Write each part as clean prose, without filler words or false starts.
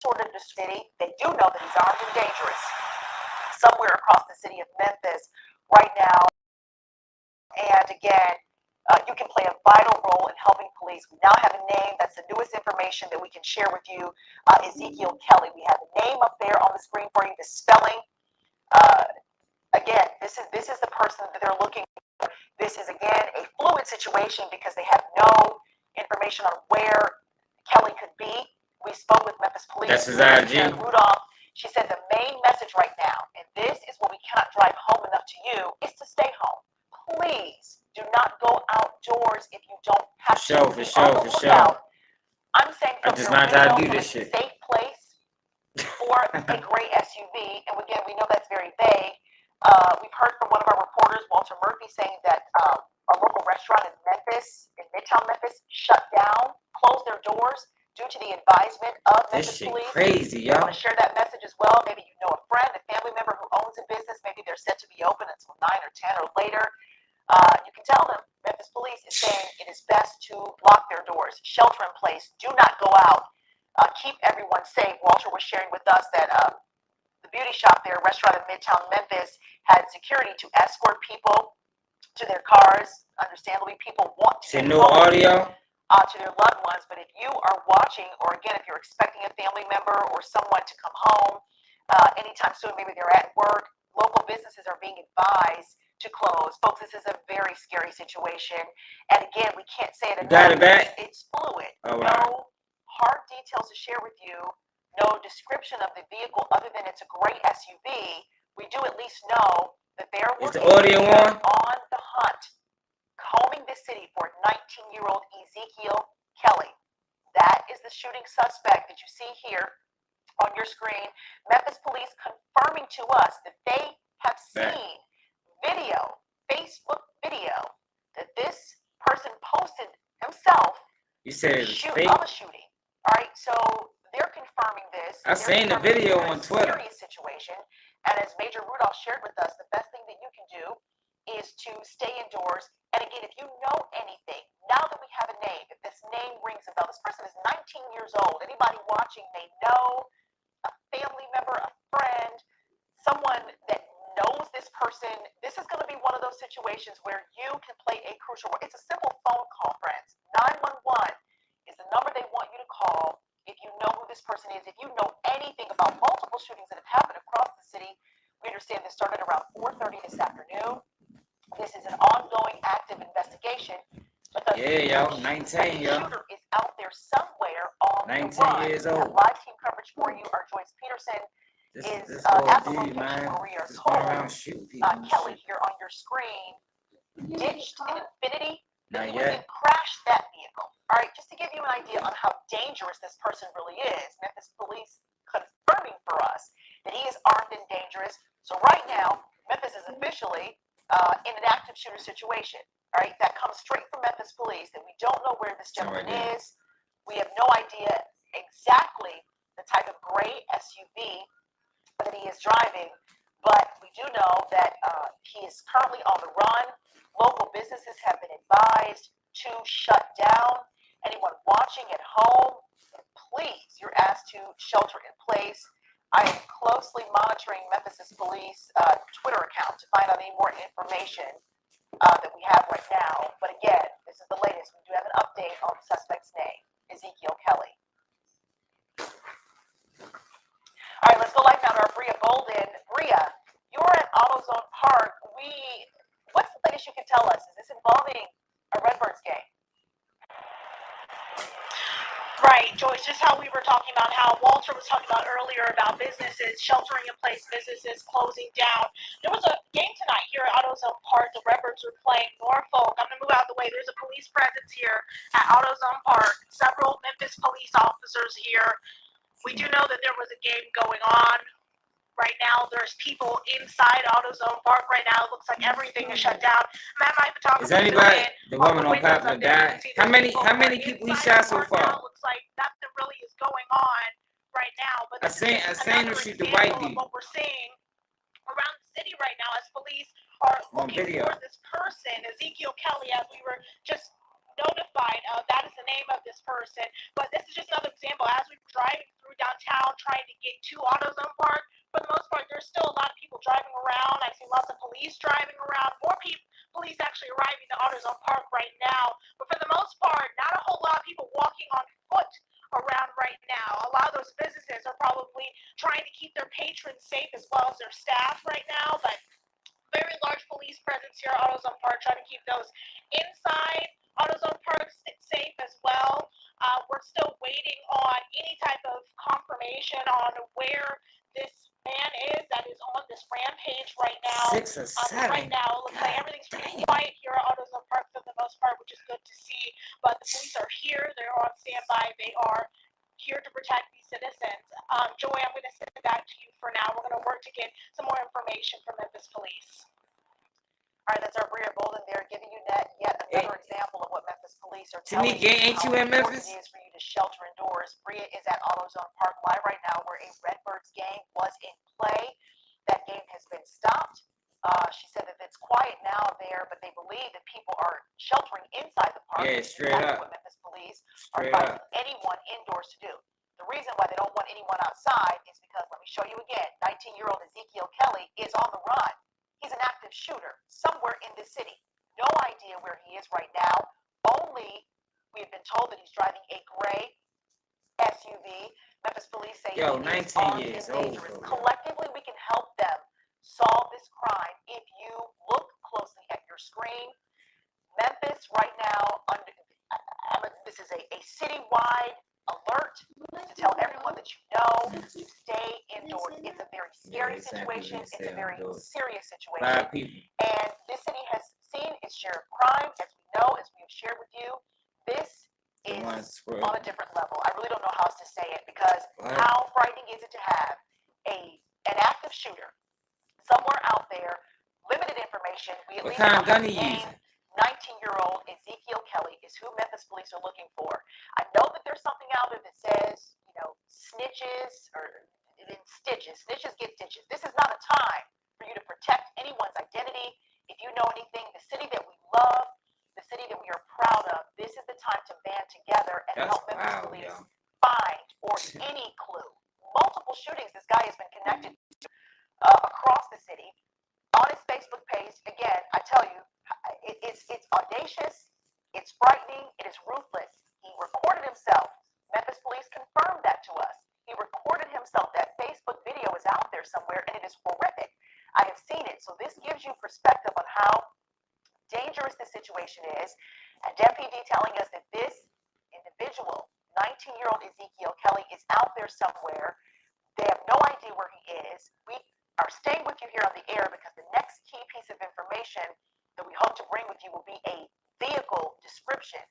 sort of the city. They do know that he's armed and dangerous somewhere across the city of Memphis right now. And again, you can play a vital role in helping police. We now have a name. That's the newest information that we can share with you. Ezekiel Kelly. We have the name up there on the screen for you, the spelling. Again, this is the person that they're looking for. This is, again, a fluid situation because they have no information on where Kelly could be. We spoke with Memphis Police. That's his IG. Rudolph. She said the main message right now, and this is what we cannot drive home enough to you, is to stay home. Please do not go outdoors if you don't have to. For sure. I'm saying from your window, from a safe place for a gray SUV. And again, we know that's very vague. We've heard from one of our reporters, Walter Murphy, saying that a local restaurant in Memphis, in Midtown Memphis, shut down, closed their doors due to the advisement of Memphis Police. Crazy, y'all. I want to share that message as well. Maybe you know a friend, a family member who owns a business. Maybe they're set to be open until 9 or 10 or later. You can tell them Memphis Police is saying it is best to lock their doors, shelter in place, do not go out, keep everyone safe. Walter was sharing with us that the beauty shop there, restaurant in Midtown Memphis, had security to escort people to their cars. Understandably, people want to no audio to their loved ones. But if you are watching, or again, if you're expecting a family member or someone to come home anytime soon, maybe they're at work, local businesses are being advised to close. Folks, this is a very scary situation. And again, we can't say it enough. Got it back? It's fluid. Oh, wow. No hard details to share with you. No description of the vehicle other than it's a gray SUV. We do at least know that they're working on the hunt, combing the city for 19-year-old Ezekiel Kelly. That is the shooting suspect that you see here on your screen. Memphis Police confirming to us that they have seen video, Facebook video, that this person posted himself. You said it's fake? Of a shooting. All right, so they're confirming this. I've seen the video on Twitter. Serious situation. And as Major Rudolph shared with us, the best thing that you can do is to stay indoors. And again, if you know anything, now that we have a name, if this name rings a bell, this person is 19 years old. Anybody watching may know a family member, a friend, someone that knows this person. This is going to be one of those situations where you can play a crucial role. It's a simple phone call, friends. 911 is the number they want you to call if you know who this person is. If you know anything about multiple shootings that have happened across the city, we understand this started around 4:30 this afternoon. This is an ongoing, active investigation. But the shooter is out there somewhere on the run. 19 years old. Live team coverage for you. Our Joyce Peterson is at the location where we are told Kelly here on your screen ditched an Infinity that he was in, crashed that vehicle. All right, just to give you an idea on how dangerous this person really is, Memphis Police confirming for us that he is armed and dangerous. So right now, Memphis is officially in an active shooter situation. All right, that comes straight from Memphis Police, that we don't know where this gentleman is. We have no idea exactly the type of gray SUV that he is driving, but we do know that he is currently on the run. Local businesses have been advised to shut down. Anyone watching at home, please, you're asked to shelter in place. I am closely monitoring Memphis Police Twitter account to find out any more information that we have right now. But again, this is the latest. We do have an update on the suspect's name, Ezekiel Kelly. All right, let's go live now to our Bria Golden. Bria, you're at AutoZone Park. What's the latest you can tell us? Is this involving a Redbirds game? Right, Joyce, just how we were talking about, how Walter was talking about earlier about businesses sheltering in place, businesses closing down. There was a game tonight here at AutoZone Park. The Redbirds were playing Norfolk. I'm going to move out of the way. There's a police presence here at AutoZone Park. Several Memphis police officers here. We do know that there was a game going on. Right now, there's people inside AutoZone Park right now. It looks like everything is shut down. My photographer is anybody, the woman on Papa died? How many people he shot so far? Looks like nothing really is going on right now. But I seen him shoot the white dude. What we're seeing around the city right now as police are looking for this person, Ezekiel Kelly, as we were just notified. That is the name of this person, but this is just another example. As we were driving through downtown trying to get to AutoZone Park, for the most part, there's still a lot of people driving around. I see lots of police driving around. More police actually arriving to AutoZone Park right now. But for the most part, not a whole lot of people walking on foot around right now. A lot of those businesses are probably trying to keep their patrons safe as well as their staff right now. But very large police presence here at AutoZone Park, trying to keep those inside AutoZone Park safe as well. We're still waiting on any type of confirmation on where this man is that is on this rampage right now. 6 or 7. Right now, it looks like everything's pretty quiet here at AutoZone Park for the most part, which is good to see. But the police are here. They're on standby. They are here to protect these citizens. Joy, I'm going to send it back to you for now. We're going to work to get some more information from Memphis Police. All right, that's our Bria Bolden there, giving you yet another example of what Memphis Police are telling Tanika, ain't you in Memphis? It is for you to shelter indoors. Bria is at AutoZone Park Live right now, where a Redbirds game was in play. That game has been stopped. She said that it's quiet now there, but they believe that people are sheltering inside the park. Yeah, straight up. What Memphis Police are advising anyone indoors to do. The reason why they don't want anyone outside is because, let me show you again, 19-year-old Ezekiel Kelly is on the run. He's an active shooter somewhere in this city. No idea where he is right now. Only we have been told that he's driving a gray SUV. Memphis Police say Yo, he is 19 armed years and old. dangerous. Collectively, we can help them solve this crime if you look closely at your screen. Memphis right now, this is a citywide alert to tell everyone that you know to stay indoors. It's a very scary situation. It's a very serious situation. And this city has seen its share of crime, as we know, as we have shared with you. This is on a different level. I really don't know how else to say it, because how frightening is it to have an active shooter somewhere out there? Limited information. We at what least kind of know gun he using? 19-year-old Ezekiel Kelly is who Memphis Police are looking for. I know that there's something out there that says, snitches or stitches. Snitches get stitches. This is not a time for you to protect anyone's identity. If you know anything, the city that we love, the city that we are proud of, this is the time to band together and help Memphis Police find or any clue. Multiple shootings this guy has been connected to across the city. On his Facebook page, again, I tell you, it's audacious, it's frightening, it is ruthless. He recorded himself. Memphis Police confirmed that to us. He recorded himself. That Facebook video is out there somewhere, and it is horrific. I have seen it. So this gives you perspective on how dangerous the situation is. And MPD telling us that this individual, 19-year-old Ezekiel Kelly, is out there somewhere. They have no idea where he is. We are staying with you here on the air because the next key piece of information that we hope to bring with you will be a vehicle description,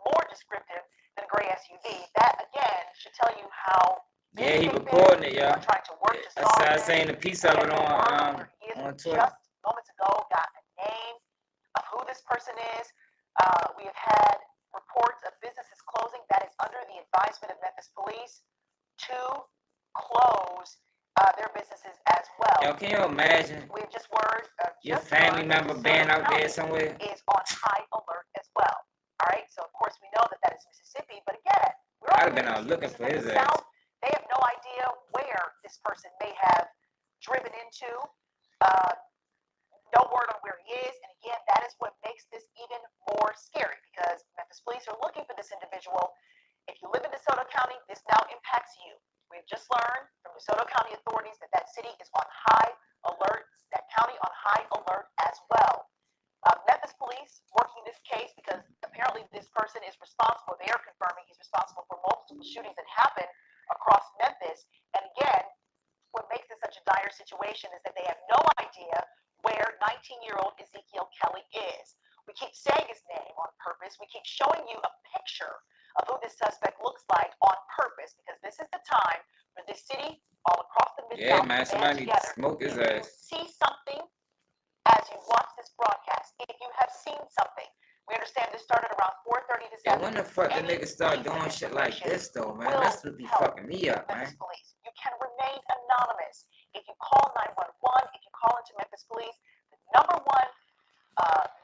more descriptive than a gray SUV. That, again, should tell you how he recording it, y'all. Trying to work to That's solve how I this. saying a piece of it on Twitter. Just moments ago, got a name of who this person is. We have had reports of businesses closing. That is under the advisement of Memphis Police to close their businesses as well. Yo, can you imagine We've just word your family member being out there somewhere? Is on high alert as well. All right, so of course we know that that is Mississippi, but again, I'd have been out looking for his ass. They have no idea where this person may have driven into. No word on where he is, and again, that is what makes this even more scary, because Memphis Police are looking for this individual. If you live in DeSoto County, this now impacts you. We've just learned from DeSoto County authorities that that city is on high alert, that county on high alert as well. Memphis Police working this case because apparently this person is responsible. They are confirming he's responsible for multiple shootings that happen across Memphis. And again, what makes this such a dire situation is that they have no idea where 19-year-old Ezekiel Kelly is. We keep saying his name on purpose. We keep showing you a picture of who this suspect looks like on purpose, because this is the time for this city all across the Mid-South to band together. Smoke his ass. If you see something as you watch this broadcast, if you have seen something, we understand this started around 4:30 this afternoon. When the fuck the niggas start doing shit like this, though, man? That's what be fucking me up, man. Police. You can remain anonymous. If you call 911, if you call into Memphis Police, the number one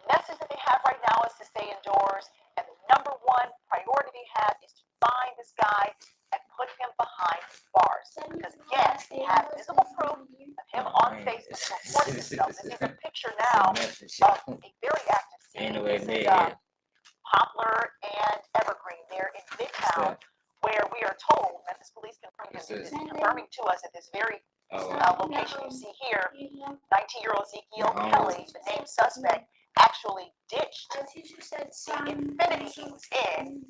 message that they have right now is to stay indoors, and the number one priority they because again, we have visible proof of him on Facebook reporting himself. This is a picture now of a very active scene. This is Poplar and Evergreen there in Midtown, where we are told, Memphis Police confirming to us at this very location you see here, 19-year-old Ezekiel Kelly, the named suspect, actually ditched the Infinity he was in,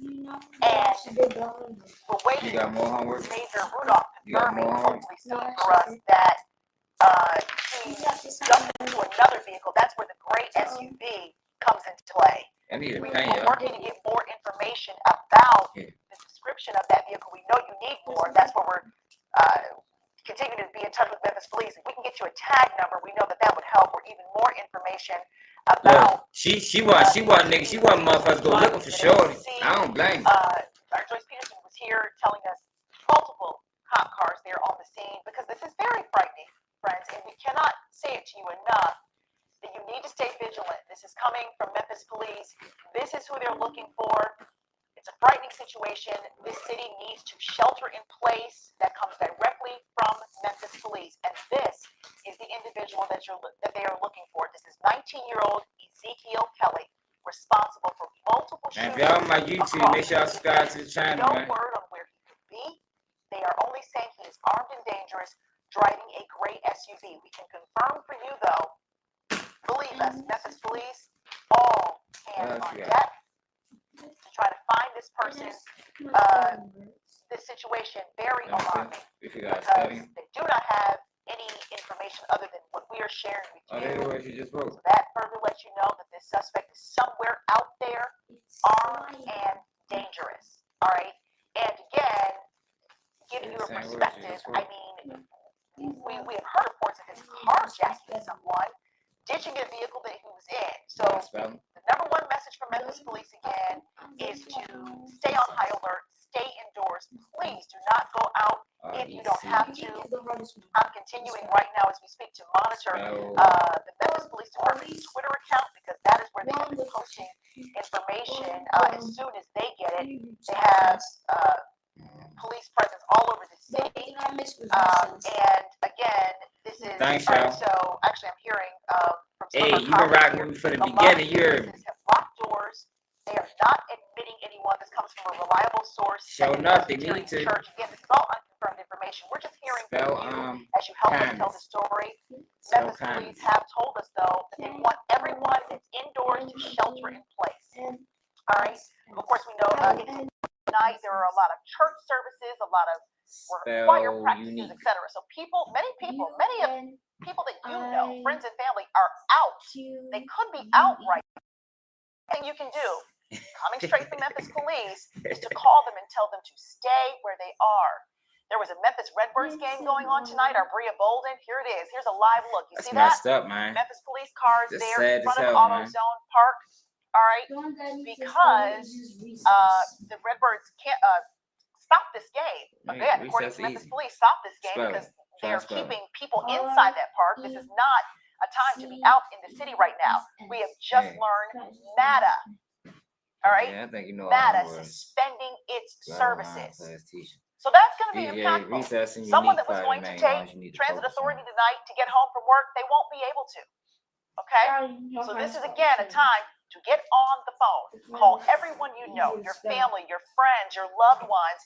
and we're waiting for Major Rudolph confirming, hopefully soon for us, that he jumped into another vehicle. That's where the gray SUV comes into play. We're working to get more information about the description of that vehicle. We know you need more. That's where we're continuing to be in touch with Memphis Police. If we can get you a tag number, we know that would help, or even more information about. She wasn't motherfuckers go looking for shorty. I don't blame you. Our Joyce Peterson was here telling us multiple cop cars there on the scene, because this is very frightening, friends, and we cannot say it to you enough. That you need to stay vigilant. This is coming from Memphis Police. This is who they're looking for. It's a frightening situation. This city needs to shelter in place. That comes directly from Memphis Police. And this is the individual that they are looking for. This is 19-year-old Ezekiel Kelly, responsible for multiple shootings. If y'all on my YouTube, make sure y'all subscribe to the channel, No word on where he could be. They are only saying he is armed and dangerous, driving a gray SUV. We can confirm for you, though, believe us, Memphis Police, all hands on deck to try to find this person. This situation very alarming, because they do not have any information other than what we are sharing with you. So that further lets you know that this suspect is somewhere out there, armed and dangerous. All right, and again, giving you a perspective. I mean, we have heard reports of his carjacking someone, ditching a vehicle that he was in. So the number one message from Memphis Police again is to stay on high alert, stay indoors. Please do not go out if you don't have to. I'm continuing right now as we speak to monitor the Memphis Police Department's Twitter account, because that is where they have been posting information as soon as they get it. They have police presence all over the city. And again, this is right, so actually I'm hearing from some you been rocking with me from the beginning. You're have locked doors. They are not admitting anyone. This comes from a reliable source. Show enough, they need to. Church. Again, this is all unconfirmed information. We're just hearing from you as you help us tell the story. Memphis Police have told us, though, that they want everyone that's indoors to shelter in place. All right. Of course, we know tonight there are a lot of church services, a lot of choir practices, etc. So many people that you know, friends and family, are out. They could be out right now. Thing you can do, coming straight from Memphis Police, is to call them and tell them to stay where they are. There was a Memphis Redbirds game going on tonight. Our Bria Bolden, here it is. Here's a live look. You see that? Messed up, man. Memphis Police cars That's there in front of AutoZone Park. All right, because the Redbirds can't stop this game. Again, according to Memphis Police, stop this game because they are keeping people inside that park. This is not a time to be out in the city right now. We have just learned MATA. All right, MATA suspending its services. So that's going to be impactful. Someone that was going to take transit authority tonight to get home from work, they won't be able to. Okay, so this is again a time to get on the phone. Call everyone you know, your family, your friends, your loved ones.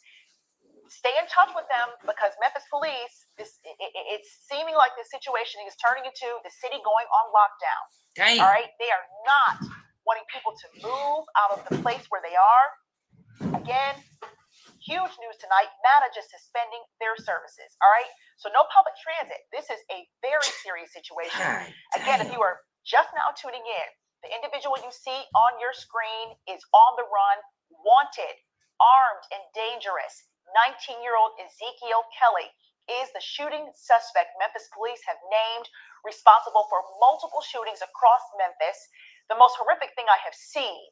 Stay in touch with them, because Memphis Police, it's seeming like this situation is turning into the city going on lockdown. Dang. All right, they are not wanting people to move out of the place where they are. Again, huge news tonight. MATA just suspending their services. All right, so no public transit. This is a very serious situation. Again, if you are just now tuning in, the individual you see on your screen is on the run, wanted, armed, and dangerous. 19-year-old Ezekiel Kelly is the shooting suspect Memphis Police have named responsible for multiple shootings across Memphis. The most horrific thing I have seen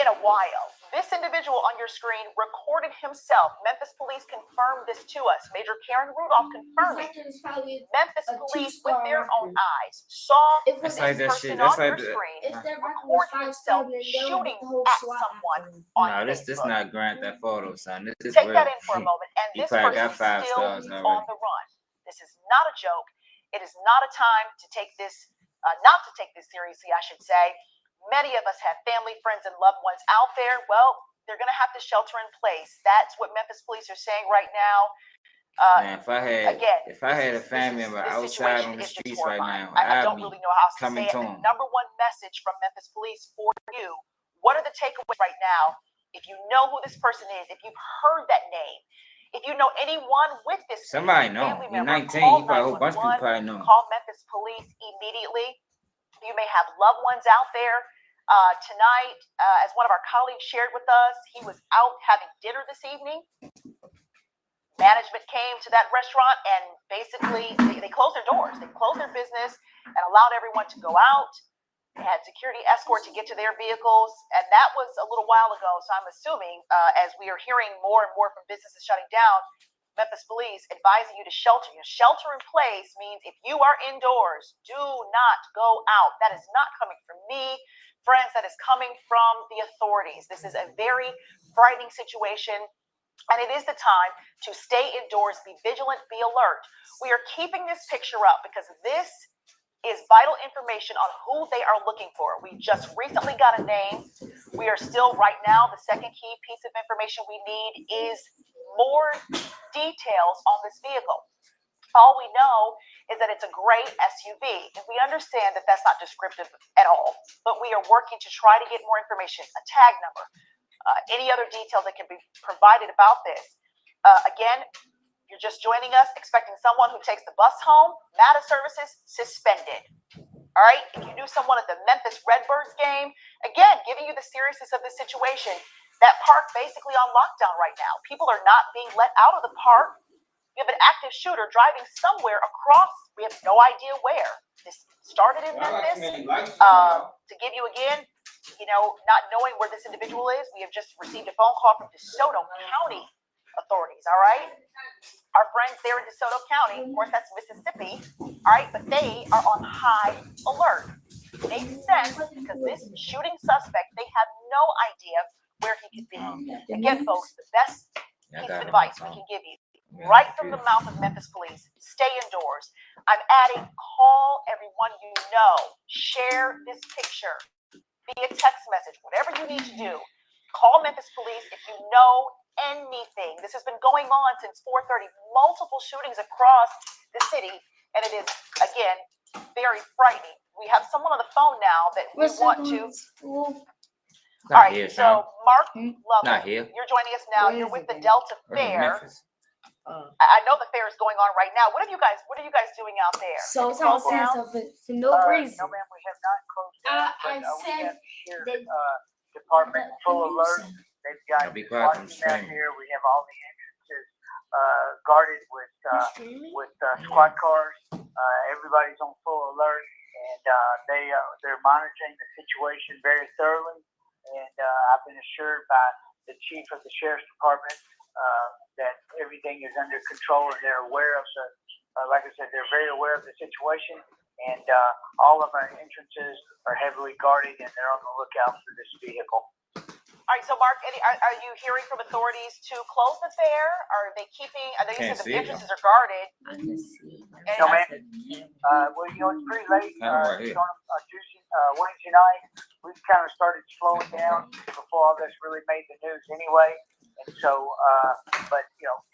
in a while. This individual on your screen recorded himself. Memphis police confirmed this to us. Major Karen Rudolph confirmed it. Memphis police, with their own eyes, saw this person on your screen record himself shooting at someone on this Facebook. not Grand Theft Auto, son. This Take real. that in for a moment. And this person is still on the run. This is not a joke. It is not a time to take this, not to take this seriously, I should say. Many of us have family, friends, and loved ones out there. Well, they're going to have to shelter in place. That's what Memphis police are saying right now. Man, if I had a family member outside on the streets right now, I don't really know how else to say it. to The him. number one message from Memphis police for you: what are the takeaways right now? If you know who this person is, if you've heard that name, if you know anyone with this somebody know. family He's member, 19. call He probably, a whole bunch of people 911, probably know. call Memphis police immediately. You may have loved ones out there. Tonight, as one of our colleagues shared with us, he was out having dinner this evening. Management came to that restaurant and basically they closed their doors. They closed their business and allowed everyone to go out. They had security escort to get to their vehicles, and that was a little while ago. So I'm assuming, as we are hearing more and more from businesses shutting down, Memphis police advising you to shelter. Shelter in place means if you are indoors, do not go out. That is not coming from me, friends. That is coming from the authorities. This is a very frightening situation. And it is the time to stay indoors, be vigilant, be alert. We are keeping this picture up because this is vital information on who they are looking for. We just recently got a name. We are still right now, the second key piece of information we need is more details on this vehicle. All we know is that it's a gray SUV. And we understand that that's not descriptive at all, but we are working to try to get more information, a tag number, any other detail that can be provided about this. Again, you're just joining us, expecting someone who takes the bus home, MATA services suspended. All right, if you knew someone at the Memphis Redbirds game, again, giving you the seriousness of this situation, that park basically on lockdown right now. People are not being let out of the park. You have an active shooter driving somewhere across, we have no idea where. This started in Memphis. To give you again, not knowing where this individual is, we have just received a phone call from DeSoto County authorities, all right? Our friends there in DeSoto County, of course, that's Mississippi, all right? But they are on high alert. Makes sense because this shooting suspect, they have no idea where he could be. Again, folks, the best piece of advice we can give you, right from the mouth of Memphis police, stay indoors. I'm adding, call everyone you know. Share this picture via text message, whatever you need to do. Call Memphis police if you know anything. This has been going on since 4:30, multiple shootings across the city, and it is, again, very frightening. We have someone on the phone now that we want to. All right, so Mark Lovell, you're joining us now. You're with the Delta Fair. I know the fair is going on right now. What are you guys doing out there? So it's all sense of it for no reason. No, ma'am, we have not closed down. I said the department full alert. They've got watching out here. We have all the entrances guarded with squad cars. Everybody's on full alert, and they're monitoring the situation very thoroughly. And I've been assured by the chief of the sheriff's department that everything is under control, and they're aware of like I said, they're very aware of the situation, and all of our entrances are heavily guarded, and they're on the lookout for this vehicle. All right, so Mark, are you hearing from authorities to close the fair? Are they keeping? I know you said the entrances are guarded. No, ma'am. Well, it's pretty late. It's on a Wednesday night. We kind of started slowing down before all this really made the news anyway. And so, but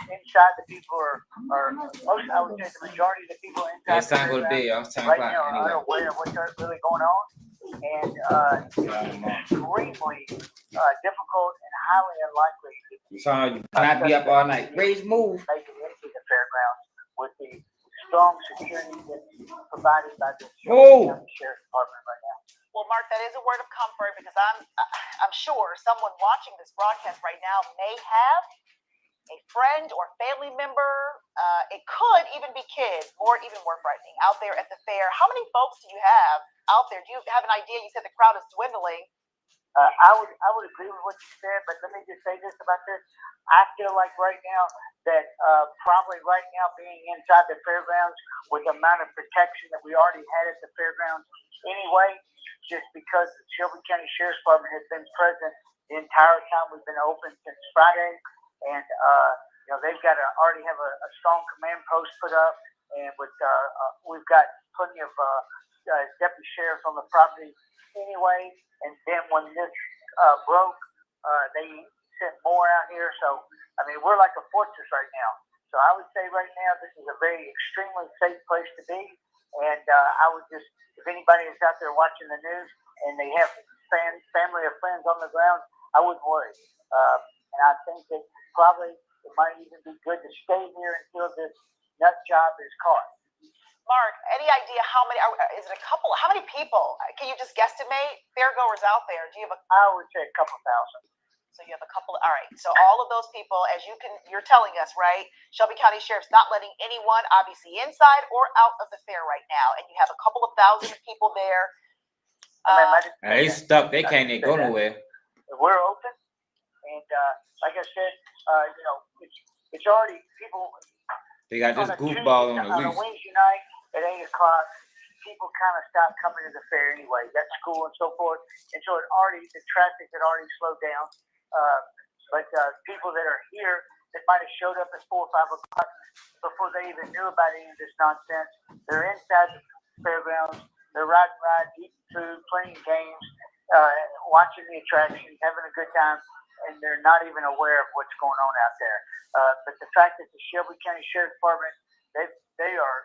inside the people are most. I would say the majority of the people inside. It's time to be. It's 10 o'clock. Anyway. Are aware of what's really going on, and extremely difficult and highly unlikely. So you cannot be up all night. Raise, move. Make it into the fairgrounds with the strong security that's provided by the Sheriff's Department right now. Well, Mark, that is a word of comfort because I'm sure someone watching this broadcast right now may have a friend or family member. It could even be kids, even more frightening, out there at the fair. How many folks do you have out there? Do you have an idea? You said the crowd is dwindling. I would agree with what you said, but let me just say this about this. I feel like right now that probably right now being inside the fairgrounds with the amount of protection that we already had at the fairgrounds anyway, just because the Shelby County Sheriff's Department has been present the entire time we've been open since Friday, and they've got already have a strong command post put up, and with we've got plenty of deputy sheriffs on the property anyway. And then when this broke, they sent more out here. So, I mean, we're like a fortress right now. So I would say right now this is a very extremely safe place to be. And I would just, if anybody is out there watching the news and they have family or friends on the ground, I wouldn't worry. And I think that probably it might even be good to stay here until this nut job is caught. Mark, any idea how many? Is it a couple? How many people? Can you just guesstimate fairgoers out there? Do you have I would say a couple thousand. So you have a couple. All right. So all of those people, as you're telling us, right? Shelby County Sheriff's not letting anyone, obviously inside or out of the fair right now, and you have a couple of thousand people there. They stuck. They can't go nowhere. We're open, and like I said, it's already people. They got this goofball on the leash. On a Wednesday night at 8 o'clock, people kind of stop coming to the fair anyway. That's school and so forth, and so the traffic had already slowed down. But people that are here that might have showed up at 4 or 5 o'clock before they even knew about any of this nonsense, they're inside the fairgrounds. They're riding rides, eating food, playing games, watching the attractions, having a good time, and they're not even aware of what's going on out there. But the fact that the Shelby County Sheriff's Department, they are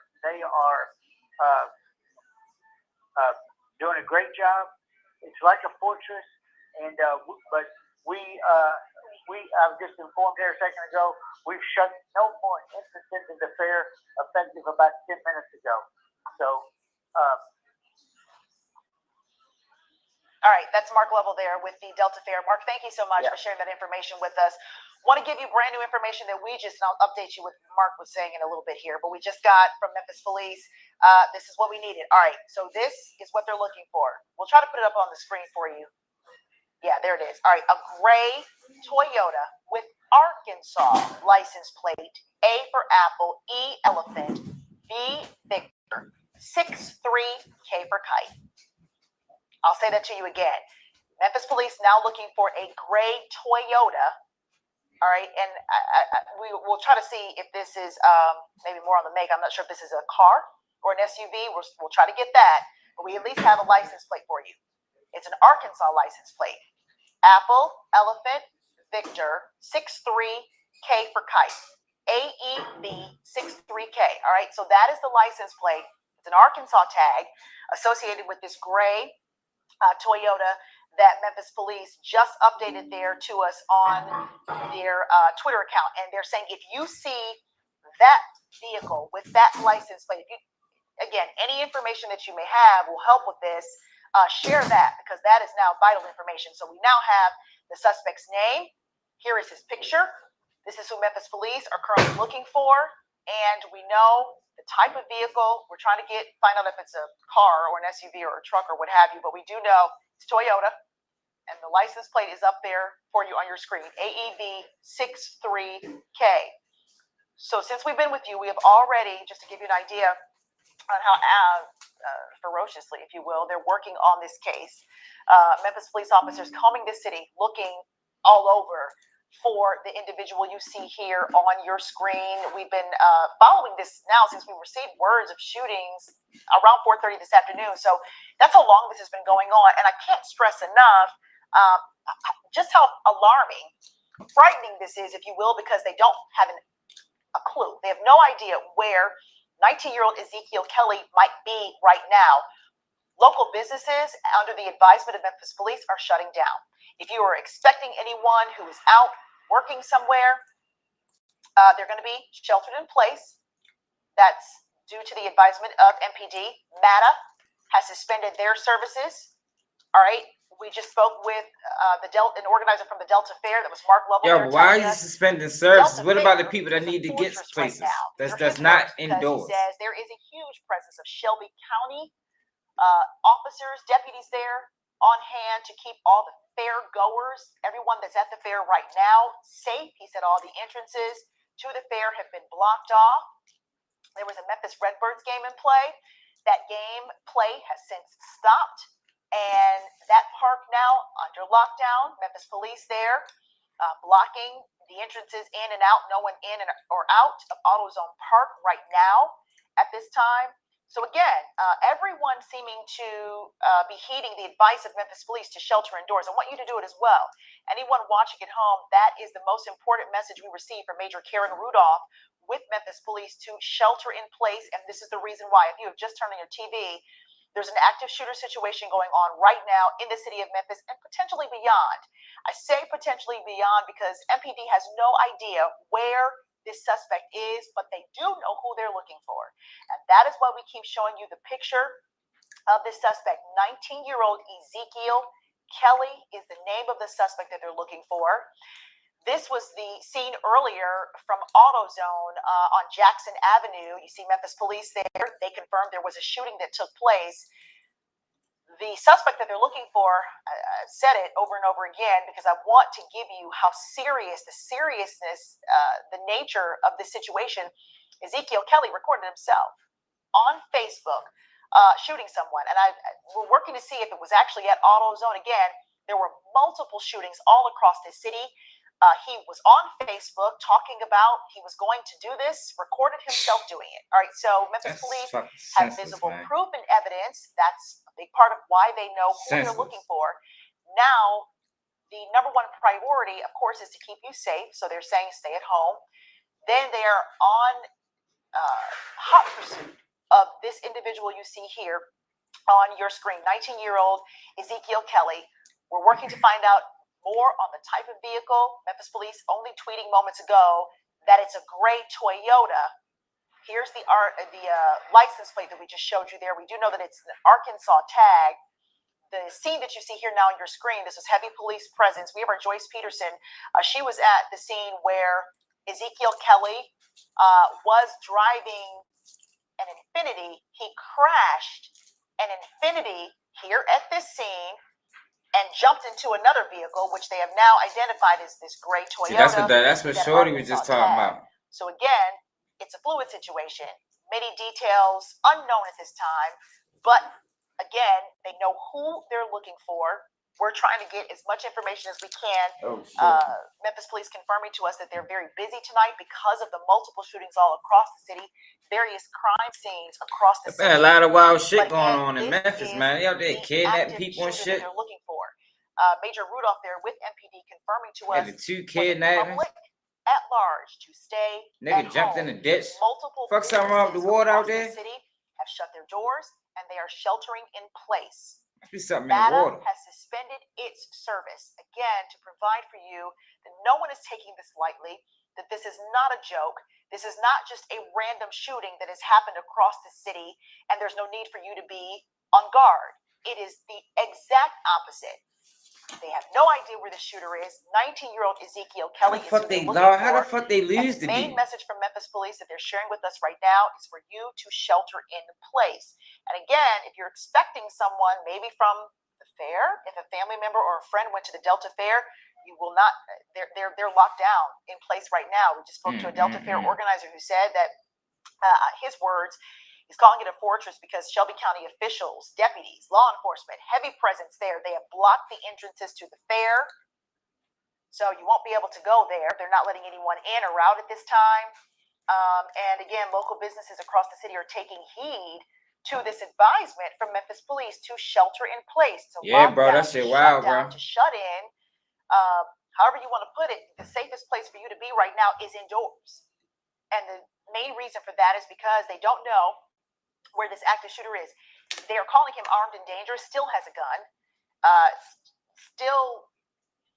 doing a great job. It's like a fortress, and but I was just informed here a second ago, we've shut no more entrances into the fair effective about 10 minutes ago. So. All right, that's Mark Lovell there with the Delta Fair. Mark, thank you so much for sharing that information with us. Want to give you brand new information that and I'll update you what Mark was saying in a little bit here, but we just got from Memphis Police. This is what we needed. All right, so this is what they're looking for. We'll try to put it up on the screen for you. Yeah, there it is. All right, a gray Toyota with Arkansas license plate, A for Apple, E elephant, V Victor, 63K for kite. I'll say that to you again. Memphis Police now looking for a gray Toyota. All right, and we will try to see if this is maybe more on the make. I'm not sure if this is a car or an SUV. We'll try to get that, but we at least have a license plate for you. It's an Arkansas license plate. Apple, elephant, Victor, 63K for kite. AEB 63K. All right, so that is the license plate. It's an Arkansas tag associated with this gray Toyota that Memphis Police just updated there to us on their Twitter account. And they're saying if you see that vehicle with that license plate, again, any information that you may have will help with this. Share that because that is now vital information. So we now have the suspect's name. Here is his picture. This is who Memphis Police are currently looking for. And we know the type of vehicle. We're trying to find out if it's a car or an SUV or a truck or what have you. But we do know it's Toyota. And the license plate is up there for you on your screen. AEB 63K. So since we've been with you, we have already, just to give you an idea on how ferociously, if you will, they're working on this case. Memphis police officers combing the city, looking all over for the individual you see here on your screen. We've been following this now since we received words of shootings around 4:30 this afternoon. So that's how long this has been going on. And I can't stress enough just how alarming, frightening this is, if you will, because they don't have a clue. They have no idea where 19-year-old Ezekiel Kelly might be right now. Local businesses, under the advisement of Memphis Police, are shutting down. If you are expecting anyone who is out working somewhere, they're going to be sheltered in place. That's due to the advisement of MPD. MATA has suspended their services. All right. We just spoke with an organizer from the Delta Fair. That was Mark Lovell. Yeah, but why are you suspending services? What about the people that need to get places? That's not indoors. He says there is a huge presence of Shelby County officers, deputies there, on hand to keep all the fair goers, everyone that's at the fair right now, safe. He said all the entrances to the fair have been blocked off. There was a Memphis Redbirds game in play. That game play has since stopped, and that park now under lockdown. Memphis police there blocking the entrances in and out. No one in or out of AutoZone Park right now at this time. So again, everyone seeming to be heeding the advice of Memphis police to shelter indoors. I want you to do it as well. Anyone watching at home, that is the most important message we received from Major Karen Rudolph with Memphis police, to shelter in place. And this is the reason why. If you have just turned on your TV, there's an active shooter situation going on right now in the city of Memphis and potentially beyond. I say potentially beyond because MPD has no idea where this suspect is, but they do know who they're looking for. And that is why we keep showing you the picture of this suspect. 19-year-old Ezekiel Kelly is the name of the suspect that they're looking for. This was the scene earlier from AutoZone on Jackson Avenue. You see Memphis police there. They confirmed there was a shooting that took place. The suspect that they're looking for, I've said it over and over again because I want to give you how serious, the seriousness, the nature of this situation. Ezekiel Kelly recorded himself on Facebook shooting someone. And we're working to see if it was actually at AutoZone. Again, there were multiple shootings all across the city. He was on Facebook talking about he was going to do this, recorded himself doing it. All right, so Memphis police have visible proof and evidence. That's a big part of why they know who they're looking for. Now, the number one priority, of course, is to keep you safe. So they're saying stay at home. Then they are on hot pursuit of this individual you see here on your screen, 19-year-old Ezekiel Kelly. We're working to find out more on the type of vehicle. Memphis police only tweeting moments ago that it's a gray Toyota. Here's the license plate that we just showed you there. We do know that it's an Arkansas tag. The scene that you see here now on your screen, this is heavy police presence. We have our Joyce Peterson. She was at the scene where Ezekiel Kelly was driving an Infiniti. He crashed an Infiniti here at this scene and jumped into another vehicle, which they have now identified as this gray Toyota. See, that's what Shorty was just talking about. So again, it's a fluid situation. Many details unknown at this time, but again, they know who they're looking for. We're trying to get as much information as we can. Memphis police confirming to us that they're very busy tonight because of the multiple shootings all across the city, various crime scenes across the city. A lot of wild shit going on in Memphis, man. They out there kidnapping people and shit. They're looking for. Major Rudolph there with MPD confirming to us the two kidnappings at large to stay. Nigga jumped in the ditch. Multiple fuck something wrong with the water out there. The city have shut their doors and they are sheltering in place. Be something in the water. has suspended its service again to provide for you that no one is taking this lightly, that this is not a joke. This is not just a random shooting that has happened across the city and there's no need for you to be on guard. It is the exact opposite. They have no idea where the shooter is. 19-year-old Ezekiel Kelly is who they're looking for. How the fuck they lose the main message from Memphis police that they're sharing with us right now is for you to shelter in place. And again, if you're expecting someone maybe from the fair, if a family member or a friend went to the Delta Fair, you will not. They're locked down in place right now. We just spoke to a Delta Fair organizer who said that his words. He's calling it a fortress because Shelby County officials, deputies, law enforcement, heavy presence there. They have blocked the entrances to the fair. So you won't be able to go there. They're not letting anyone in or out at this time. And again, local businesses across the city are taking heed to this advisement from Memphis police to shelter in place. To yeah, bro, that shit wild, bro. To shut in. However you want to put it, the safest place for you to be right now is indoors. And the main reason for that is because they don't know where this active shooter is. They are calling him armed and dangerous, still has a gun, still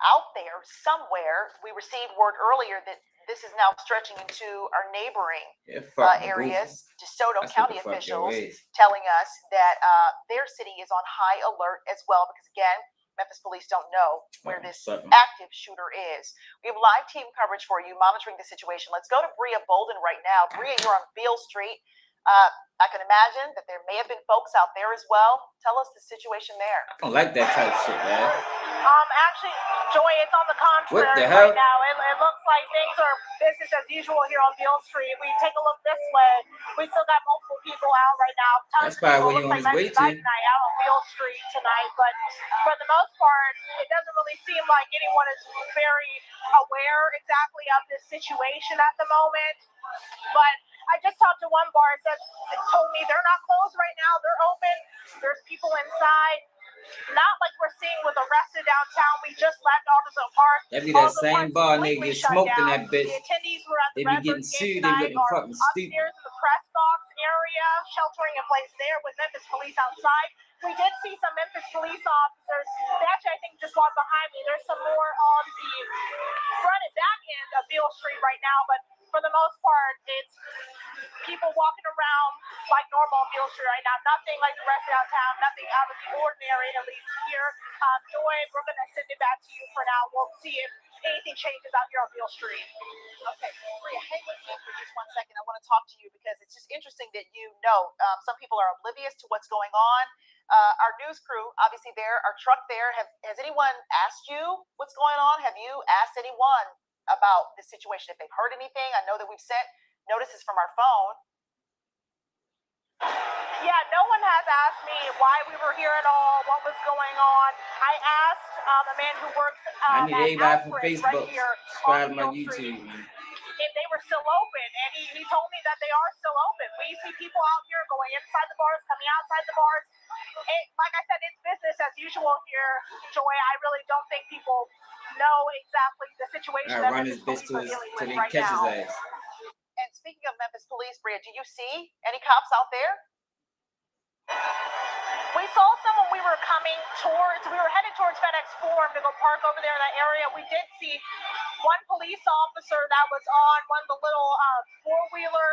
out there somewhere. We received word earlier that this is now stretching into our neighboring areas. DeSoto County officials telling us that their city is on high alert as well because, again, Memphis police don't know where this active shooter is. We have live team coverage for you monitoring the situation. Let's go to Bria Bolden right now. Bria, you're on Beale Street. I can imagine that there may have been folks out there as well. Tell us the situation there. I don't like that type of shit, man. Actually, Joy, it's on the contrary What the hell? right now. It looks like things are business as usual here on Beale Street. We take a look this way. We still got multiple people out right now. That's probably what he on his way to. Night out on Beale Street tonight, but for the most part, it doesn't really seem like anyone is very aware exactly of this situation at the moment. But I just talked to one bar that told me they're not closed right now. They're open. There's people inside. Not like we're seeing with Arrested downtown. We just left AutoZone Park. That be that same bar nigga get smoked in that bitch. The attendees were at the They be getting sued. They looking fucking stupid. Upstairs in the press box area, sheltering in place there with Memphis police outside. We did see some Memphis police officers. They actually, I think, just walked behind me. There's some more on the front and back end of Beale Street right now, but for the most part, it's people walking around like normal on Beale Street right now. Nothing like the rest of downtown, nothing out of the ordinary, at least here. Joy, we're going to send it back to you for now. We'll see if anything changes out here on Beale Street. Okay, Maria, hang with me for just 1 second. I want to talk to you because it's just interesting that some people are oblivious to what's going on. Our news crew, obviously there, our truck there, has anyone asked you what's going on? Have you asked anyone about this situation, if they've heard anything? I know that we've sent notices from our phone. Yeah, no one has asked me why we were here at all, what was going on. I asked a man who works I need everybody from Facebook right here subscribe to my on Beale YouTube. Street, if they were still open, and he told me that they are still open. We see people out here going inside the bars, coming outside the bars. Like I said, it's business as usual here, Joy. I really don't think people know exactly the situation that Run his bitch till he catches his ass. And speaking of Memphis police, Bria, do you see any cops out there? We saw some when we were headed towards FedEx Forum to go park over there in that area. We did see one police officer that was on one of the little four-wheeler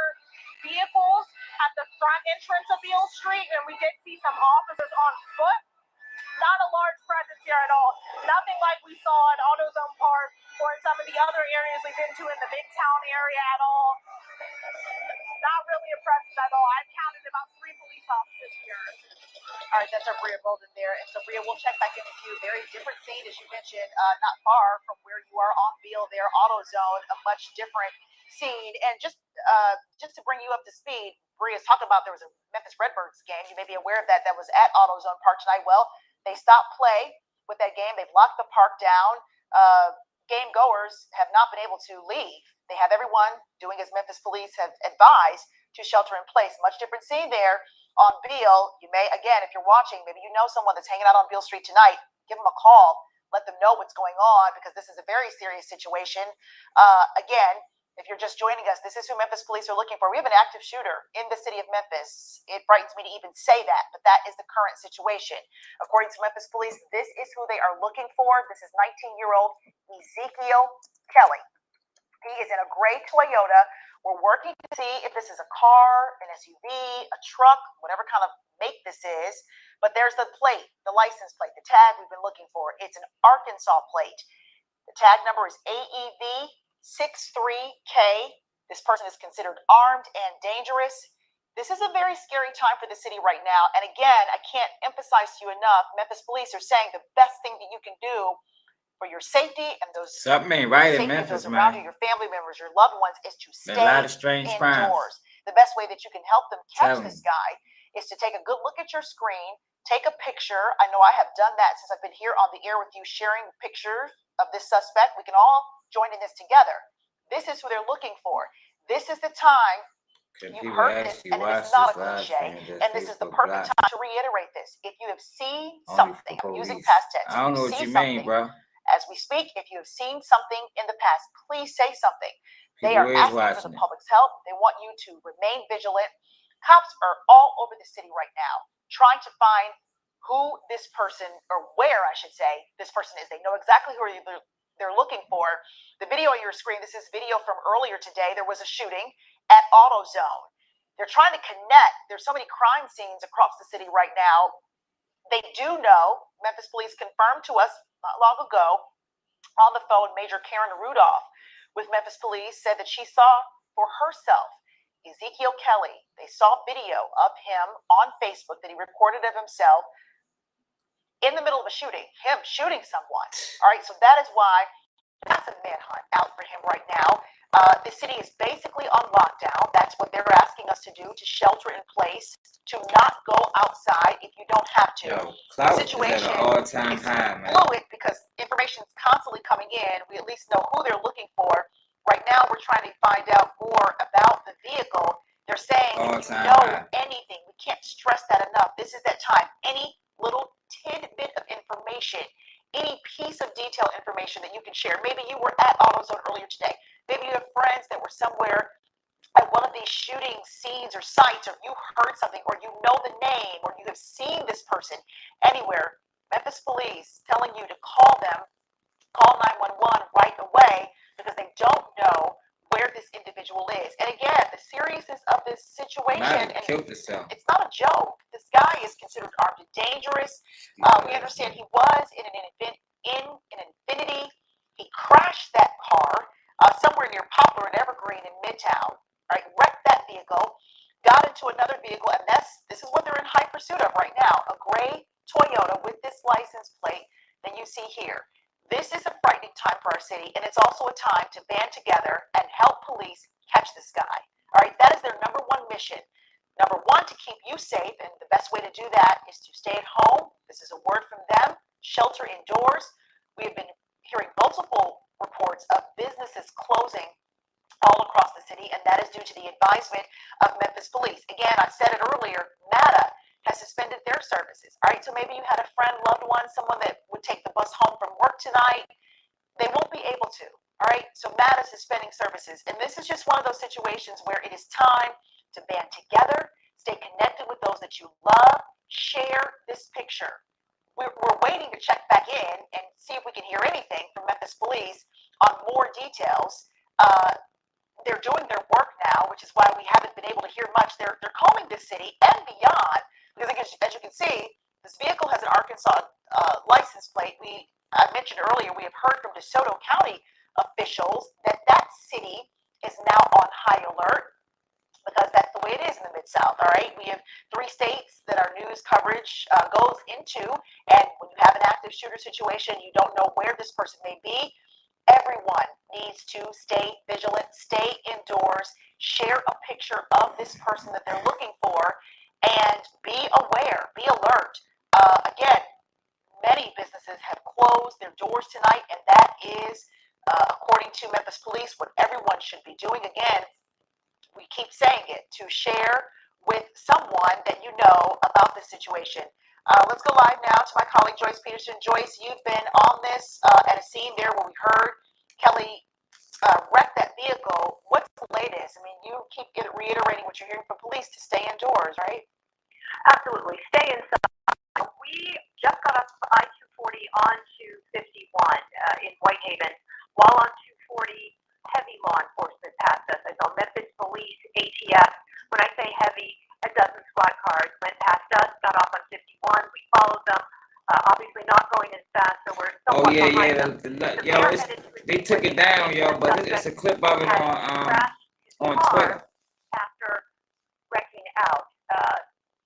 vehicles at the front entrance of Beale Street, and we did see some officers on foot. Not a large presence here at all. Nothing like we saw at AutoZone Park or in some of the other areas we've been to in the Midtown area at all. Not really a presence at all. I've counted about 3 police officers here. All right, that's our Bria Golden there. And so, Bria, we'll check back in with you. Very different scene, as you mentioned, not far from where you are on Beale there, AutoZone, a much different scene. And just to bring you up to speed, Bria's talking about there was a Memphis Redbirds game. You may be aware of that. That was at AutoZone Park tonight. Well, they stopped play with that game. They've locked the park down. Game goers have not been able to leave. They have everyone doing as Memphis police have advised to shelter in place. Much different scene there on Beale. You may, again, if you're watching, maybe you know someone that's hanging out on Beale Street tonight. Give them a call. Let them know what's going on because this is a very serious situation. Again, if you're just joining us, this is who Memphis police are looking for. We have an active shooter in the city of Memphis. It frightens me to even say that, but that is the current situation. According to Memphis police, this is who they are looking for. This is 19-year-old Ezekiel Kelly. He is in a gray Toyota. We're working to see if this is a car, an SUV, a truck, whatever kind of make this is. But there's the plate, the license plate, the tag we've been looking for. It's an Arkansas plate. The tag number is AEV 63K. This person is considered armed and dangerous. This is a very scary time for the city right now. And again, I can't emphasize to you enough, Memphis police are saying the best thing that you can do for your safety and those something ain't right in Memphis, around you, your family members, your loved ones, is to stay a lot of strange crimes. The best way that you can help them catch this guy is to take a good look at your screen, take a picture. I know I have done that since I've been here on the air with you, sharing pictures of this suspect. We can all join in this together. This is who they're looking for. This is the time. You heard this, and it is not a cliche. And this is the perfect time to reiterate this. If you have seen something, I'm using past tense. I don't know what you mean, bro. As we speak, if you have seen something in the past, please say something. They are asking for the public's help. They want you to remain vigilant. Cops are all over the city right now trying to find who this person, or where I should say, this person is. They know exactly who they're looking for. The video on your screen, this is video from earlier today. There was a shooting at AutoZone. They're trying to connect. There's so many crime scenes across the city right now. They do know, Memphis police confirmed to us not long ago on the phone, Major Karen Rudolph with Memphis police said that she saw for herself Ezekiel Kelly. They saw video of him on Facebook that he recorded of himself in the middle of a shooting, him shooting someone. All right, so that is why that's a manhunt out for him right now. The city is basically on lockdown. That's what they're asking us to do, to shelter in place, to not go outside if you don't have to. Yo, clout The situation is at an all-time is high, man. fluid because information is constantly coming in. We at least know who they're looking for. Right now, we're trying to find out more about the vehicle. They're saying if you know anything, we can't stress that enough. This is that time. Any little tidbit of information, any piece of detailed information that you can share. Maybe you were at AutoZone earlier today. Maybe you have friends that were somewhere at one of these shooting scenes or sites, or you heard something, or you know the name, or you have seen this person anywhere. Memphis police telling you to call them, call 911 right away, because they don't know where this individual is. And again, the seriousness of this situation, and it's not a joke. This guy is considered armed and dangerous. We understand he was in an Infinity. He crashed that car somewhere near Poplar and Evergreen in Midtown. Right, wrecked that vehicle, got into another vehicle, and this is what they're in high pursuit of right now: a gray Toyota with this license plate that you see here. This is a frightening time for our city, and it's also a time to band together and help police catch this guy. All right, that is their number one mission. Number one, to keep you safe, and the best way to do that is to stay at home. This is a word from them. Shelter indoors. We have been hearing multiple reports of businesses closing all across the city, and that is due to the advisement of Memphis police. Again, I said it earlier, MATA has suspended their services. All right, so maybe you had a friend, loved one, someone that would take the bus home from work tonight. They won't be able to. All right, so MATA is suspending services, and this is just one of those situations where it is time to band together, stay connected with those that you love, share this picture. We're waiting to check back in and see if we can hear anything from Memphis police on more details. They're doing their work now, which is why we haven't been able to hear much. They're combing this city and beyond, because as you can see, this vehicle has an Arkansas license plate. I mentioned earlier, we have heard from DeSoto County officials that city is now on high alert, because that's the way it is in the Mid-South. All right, we have 3 states that our news coverage goes into, and when you have an active shooter situation, you don't know where this person may be. Everyone needs to stay vigilant, stay indoors, share a picture of this person that they're looking for, and be aware, be alert. Again, many businesses have closed their doors tonight, and that is, according to Memphis police, what everyone should be doing. Again, we keep saying it, to share with someone that you know about this situation. Let's go live now to my colleague, Joyce Peterson. Joyce, you've been on this at a scene there where we heard Kelly wreck that vehicle. What's the latest? I mean, you keep reiterating what you're hearing from police to stay indoors, right? Absolutely. Stay inside. We just got off I-240 onto 51 in Whitehaven. While on 240, heavy law enforcement passed us. I saw Memphis police, ATF. When I say heavy, a dozen squad cars went past us, got off on 51. We followed them, obviously not going as fast, so we're somewhat behind them. They took it down, yo, but it's a clip of it on Twitter. After wrecking out.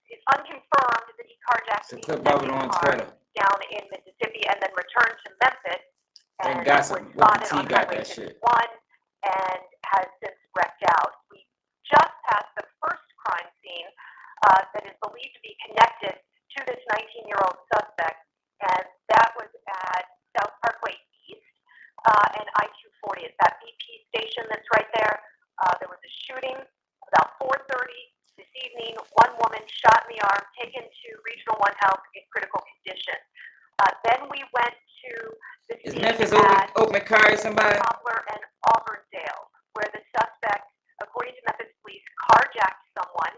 It's unconfirmed that he carjacked down in Mississippi and then returned to Memphis and was spotted on Highway 51 and has since wrecked out. We just passed the first crime scene that is believed to be connected to this 19-year-old suspect, and that was at South Parkway East and I-240. It's that BP station that's right there. There was a shooting about 4:30 this evening. One woman shot in the arm, taken to Regional 1 Health in critical condition. Then we went to the scene Memphis at open car, somebody? Poplar and Auburndale, where the suspect, according to Memphis police, carjacked someone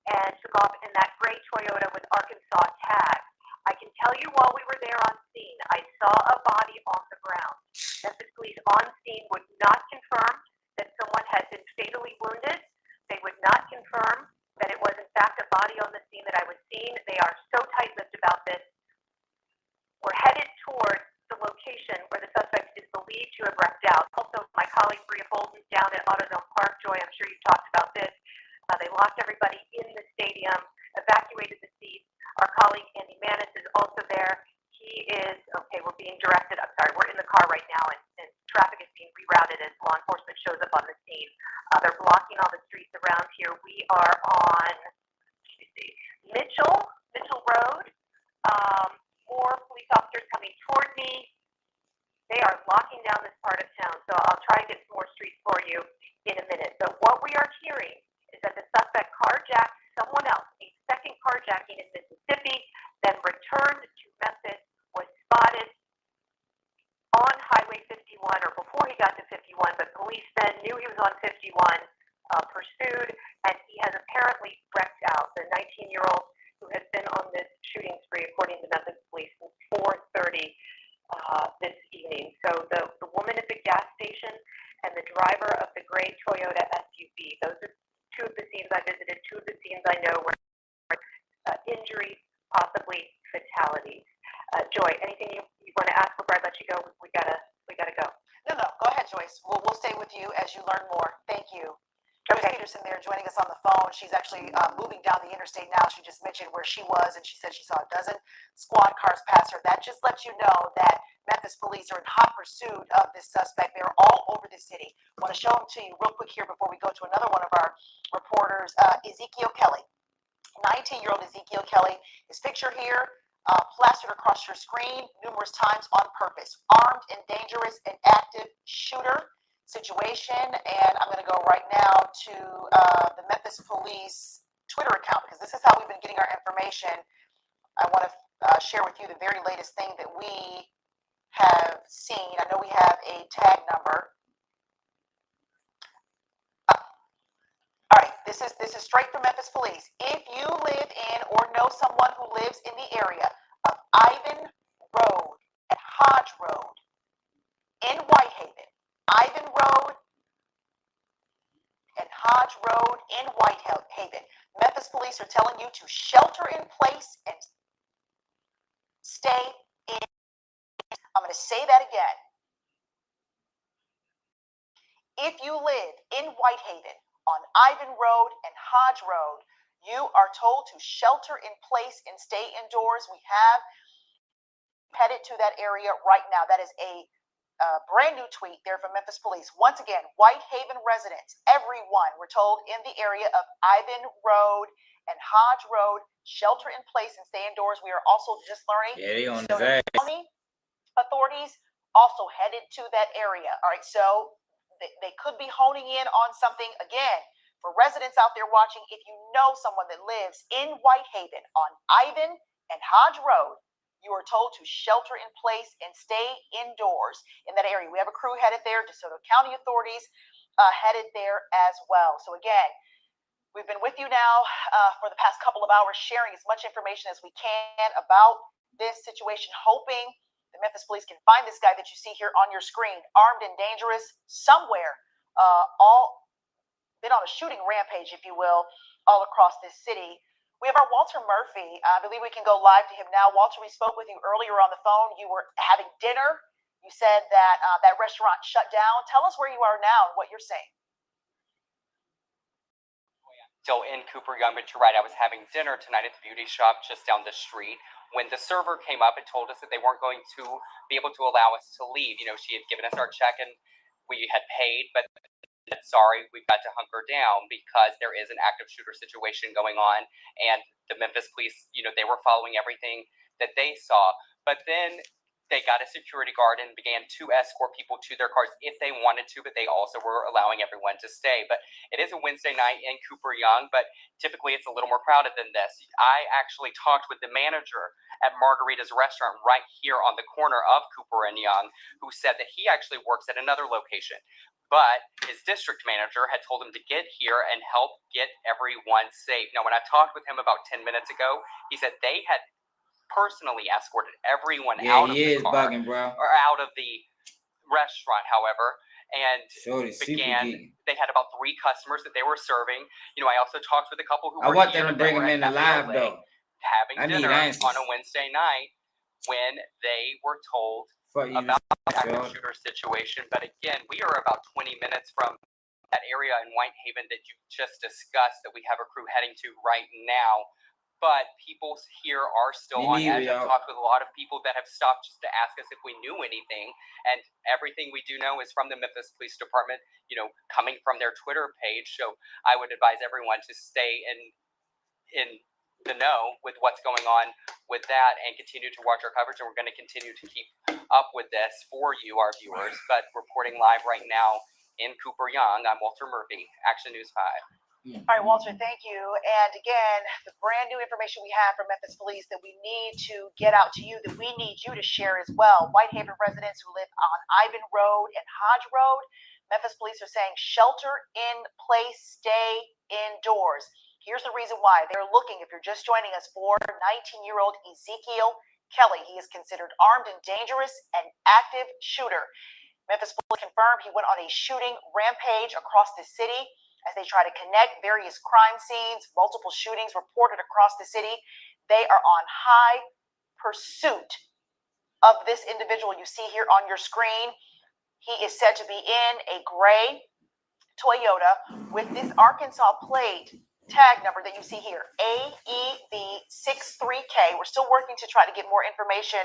and took off in that gray Toyota with Arkansas tag. I can tell you, while we were there on scene, I saw a body on the ground. Memphis police on scene would not confirm that someone had been fatally wounded. They would not confirm that it was in fact a body on the scene that I was seeing. They are so tight-lipped about this. We're headed toward the location where the suspect is believed to have wrecked out. Also, my colleague Bria Bolden down at AutoZone Park, Joy, I'm sure you've talked about this. They locked everybody in the stadium, evacuated the seats. Our colleague Andy Manis is also there. He is, okay, we're being directed, I'm sorry, we're in the car right now, and traffic is being rerouted as law enforcement shows up on the scene. They're blocking all the streets around here. We are on, Mitchell Road. More police officers coming toward me. They are locking down this part of town, so I'll try to get some more streets for you in a minute. But what we are hearing is that the suspect carjacked someone else, a second carjacking in Mississippi, then returned to Memphis, was spotted on Highway 51, or before he got to 51, but police then knew he was on 51, pursued, and he has apparently wrecked out. The 19-year-old who has been on this shooting spree, according to Memphis police, since 4:30 this evening. So the woman at the gas station and the driver of the gray Toyota SUV, those are two of the scenes I visited, two of the scenes I know were injuries, possibly fatalities. Joy, anything you want to ask before I let you go? We gotta go. No, go ahead, Joyce. We'll stay with you as you learn more. Thank you. Joyce Peterson there joining us on the phone. She's actually moving down the interstate now. She just mentioned where she was, and she said she saw a dozen squad cars pass her. That just lets you know that Memphis police are in hot pursuit of this suspect. They're all over the city. I want to show them to you real quick here before we go to another one of our reporters, Ezekiel Kelly. 19-year-old Ezekiel Kelly is pictured here, plastered across your screen numerous times on purpose. Armed and dangerous and active shooter situation. And I'm going to go right now to the Memphis Police Twitter account, because this is how we've been getting our information. I want to share with you the very latest thing that we have seen. I know we have a tag number. All right, this is straight from Memphis Police. If you live in or know someone who lives in the area of Ivan Road and Hodge Road in Whitehaven, Ivan Road and Hodge Road in Whitehaven, Memphis Police are telling you to shelter in place and stay in. I'm going to say that again. If you live in Whitehaven on Ivan Road and Hodge Road, you are told to shelter in place and stay indoors. We have headed to that area right now. That is a brand new tweet there from Memphis Police. Once again, Whitehaven residents, everyone, we're told in the area of Ivan Road and Hodge Road, shelter in place and stay indoors. We are also just learning. Yeah, they on his Stoner ass. County authorities also headed to that area. All right, so they could be honing in on something. Again, for residents out there watching, if you know someone that lives in Whitehaven on Ivan and Hodge Road, you are told to shelter in place and stay indoors in that area. We have a crew headed there. DeSoto County authorities headed there as well. So again, we've been with you now for the past couple of hours, sharing as much information as we can about this situation, hoping the Memphis Police can find this guy that you see here on your screen, armed and dangerous, somewhere, all been on a shooting rampage, if you will, all across this city. We have our Walter Murphy. I believe we can go live to him now. Walter, we spoke with you earlier on the phone. You were having dinner. You said that that restaurant shut down. Tell us where you are now and what you're saying. Still in Cooper Young, but you're right. I was having dinner tonight at the beauty shop just down the street when the server came up and told us that they weren't going to be able to allow us to leave. You know, she had given us our check and we had paid, but sorry, we've got to hunker down because there is an active shooter situation going on. And the Memphis police, you know, they were following everything that they saw. But then they got a security guard and began to escort people to their cars if they wanted to, but they also were allowing everyone to stay. But it is a Wednesday night in Cooper Young, but typically it's a little more crowded than this. I actually talked with the manager at Margarita's restaurant right here on the corner of Cooper and Young, who said that he actually works at another location. But his district manager had told him to get here and help get everyone safe. Now, when I talked with him about 10 minutes ago, he said they had personally escorted everyone out of the car, bugging, bro. or out of the restaurant, however, and they had about 3 customers that they were serving. You know, I also talked with a couple who were I want here them to bring them in alive, though. Having dinner on a Wednesday night when they were told about the active shooter situation. But again, we are about 20 minutes from that area in Whitehaven that you just discussed that we have a crew heading to right now. But people here are still on edge. I've talked with a lot of people that have stopped just to ask us if we knew anything. And everything we do know is from the Memphis Police Department, you know, coming from their Twitter page. So I would advise everyone to stay in the know with what's going on with that and continue to watch our coverage. And we're going to continue to keep up with this for you, our viewers. But reporting live right now in Cooper Young, I'm Walter Murphy, Action News 5. All right, Walter, thank you. And again, the brand new information we have from Memphis Police that we need to get out to you, that we need you to share as well. Whitehaven residents who live on Ivan Road and Hodge Road, Memphis Police are saying shelter in place, stay indoors. Here's the reason why. They're looking, if you're just joining us, for 19-year-old Ezekiel Kelly. He is considered armed and dangerous, an active shooter. Memphis Police confirmed he went on a shooting rampage across the city as they try to connect various crime scenes, multiple shootings reported across the city. They are on high pursuit of this individual you see here on your screen. He is said to be in a gray Toyota with this Arkansas plate tag number that you see here, AEB63K. We're still working to try to get more information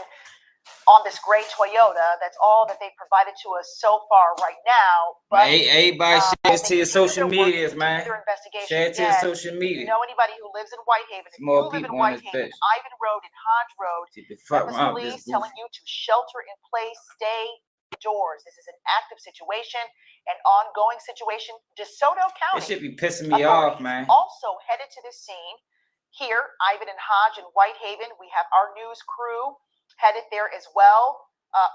on this gray Toyota. That's all that they provided to us so far right now. But everybody share it to your social medias, man. Share it to your social media. You know anybody who lives in Whitehaven? If you live in Whitehaven, Ivan Road and Hodge Road, Memphis Police telling you to shelter in place, stay indoors. This is an active situation, an ongoing situation. DeSoto County. It should be pissing me off, man. Also headed to this scene here, Ivan and Hodge in Whitehaven. We have our news crew headed there as well.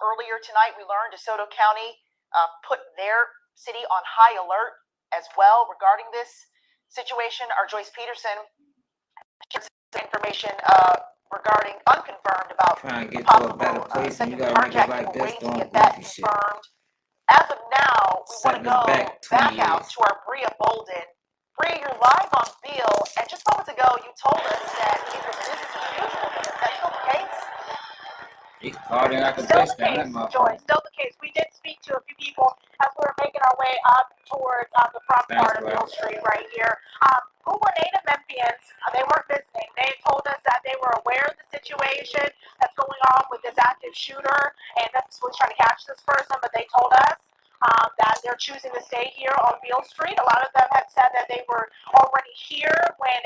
Earlier tonight, we learned DeSoto County put their city on high alert as well regarding this situation. Our Joyce Peterson shared some information regarding unconfirmed about trying to get to a better place, and you gotta make it like this, doing to get that confirmed. As of now, we want to go back out to our Bria Bolden. Bria, you're live on Beale, and just moments ago, you told us that it was business as usual. Is that still the case? Still the case, Joy. Still the case. We did speak to a few people as we were making our way up towards the front part of Beale Street right here. Who were native Memphians? They weren't visiting. They told us that they were aware of the situation that's going on with this active shooter, and Memphis was trying to catch this person, but they told us that they're choosing to stay here on Beale Street. A lot of them had said that they were already here when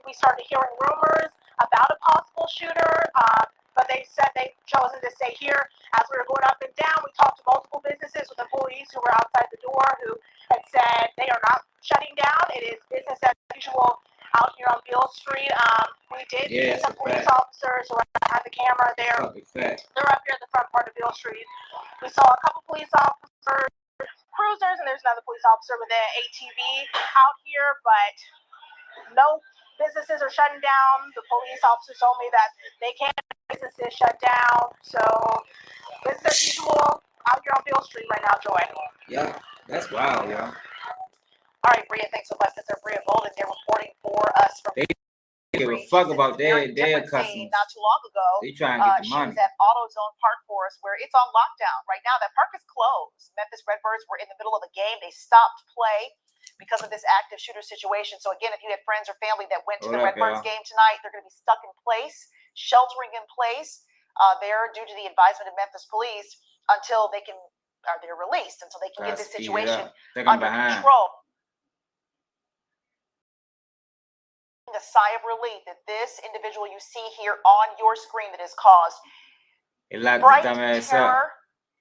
we started hearing rumors about a possible shooter. But they said they've chosen to stay here. As we were going up and down, we talked to multiple businesses with employees who were outside the door who had said they are not shutting down. It is business as usual out here on Beale Street. We did see some police officers who had the camera there. They're up here at the front part of Beale Street. We saw a couple police officers, cruisers, and there's another police officer with an ATV out here, but no businesses are shutting down. The police officers told me that they can't businesses shut down. So business as usual out here on Beale Street right now, Joy. Yeah, that's wild, y'all. All right, Bria, thanks so much. This is Bria Bolden. They're reporting for us from they give a fuck about their customers. Not too long ago, they try and get the money. She was at AutoZone Park for us, where it's on lockdown right now. That park is closed. Memphis Redbirds were in the middle of a game. They stopped play because of this active shooter situation. So again, if you had friends or family that went to the Redbirds game tonight, they're going to be stuck in place, sheltering in place there due to the advisement of Memphis Police until they can, they're released, until they can get this situation under control. A sigh of relief that this individual you see here on your screen that has caused bright terror.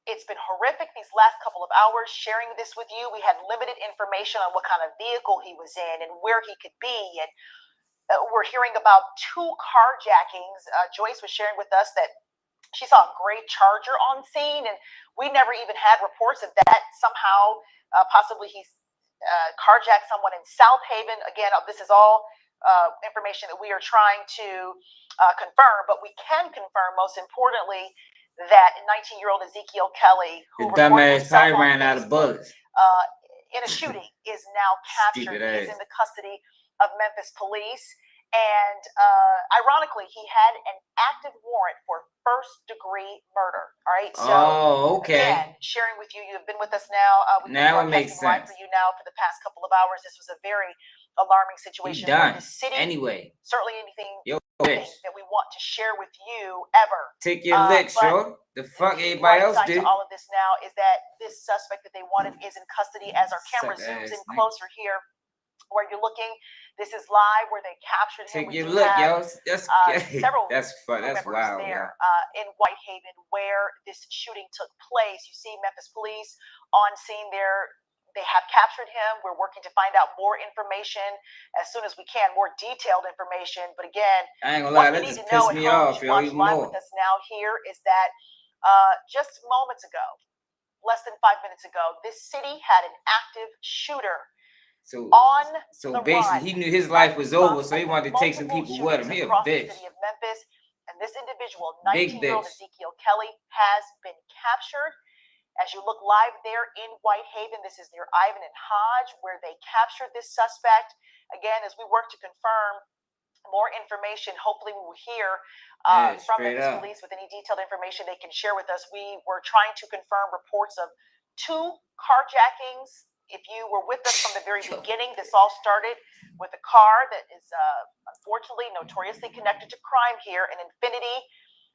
It's been horrific these last couple of hours sharing this with you. We had limited information on what kind of vehicle he was in and where he could be. And we're hearing about 2 carjackings. Joyce was sharing with us that she saw a gray Charger on scene, and we never even had reports of that. Somehow, possibly he's carjacked someone in South Haven. Again, this is all information that we are trying to confirm, but we can confirm, most importantly, that 19-year-old Ezekiel Kelly, who dumbass probably ran out of bullets in a shooting, is now captured. He's in the custody of Memphis Police, And ironically, he had an active warrant for first-degree murder. All right. So, again, sharing with you, you've been with us now. Now it makes sense. Live for you now for the past couple of hours. This was a very alarming situation for the city. Anyway, certainly anything that we want to share with you ever. Take your licks, yo. The fuck everybody else do. To all of this now is that this suspect that they wanted is in custody. As our camera zooms in closer here, where you're looking, this is live where they captured him. Take your look, yo. That's several that's fun. That's wild, there in Whitehaven where this shooting took place. You see Memphis police on scene there. They have captured him. We're working to find out more information as soon as we can, more detailed information. But again, I ain't gonna lie, that just pissed me off, yo, even more. With us now here is that just moments ago, less than 5 minutes ago, this city had an active shooter. So basically, he knew his life was over, so he wanted to take some people with him. He a bitch. The city of Memphis, and this individual, 19-year-old Ezekiel Kelly, has been captured. As you look live there in Whitehaven, this is near Ivan and Hodge, where they captured this suspect. Again, as we work to confirm more information, hopefully we will hear from Memphis police with any detailed information they can share with us. We were trying to confirm reports of 2 carjackings. If you were with us from the very beginning, this all started with a car that is unfortunately notoriously connected to crime here, an Infiniti.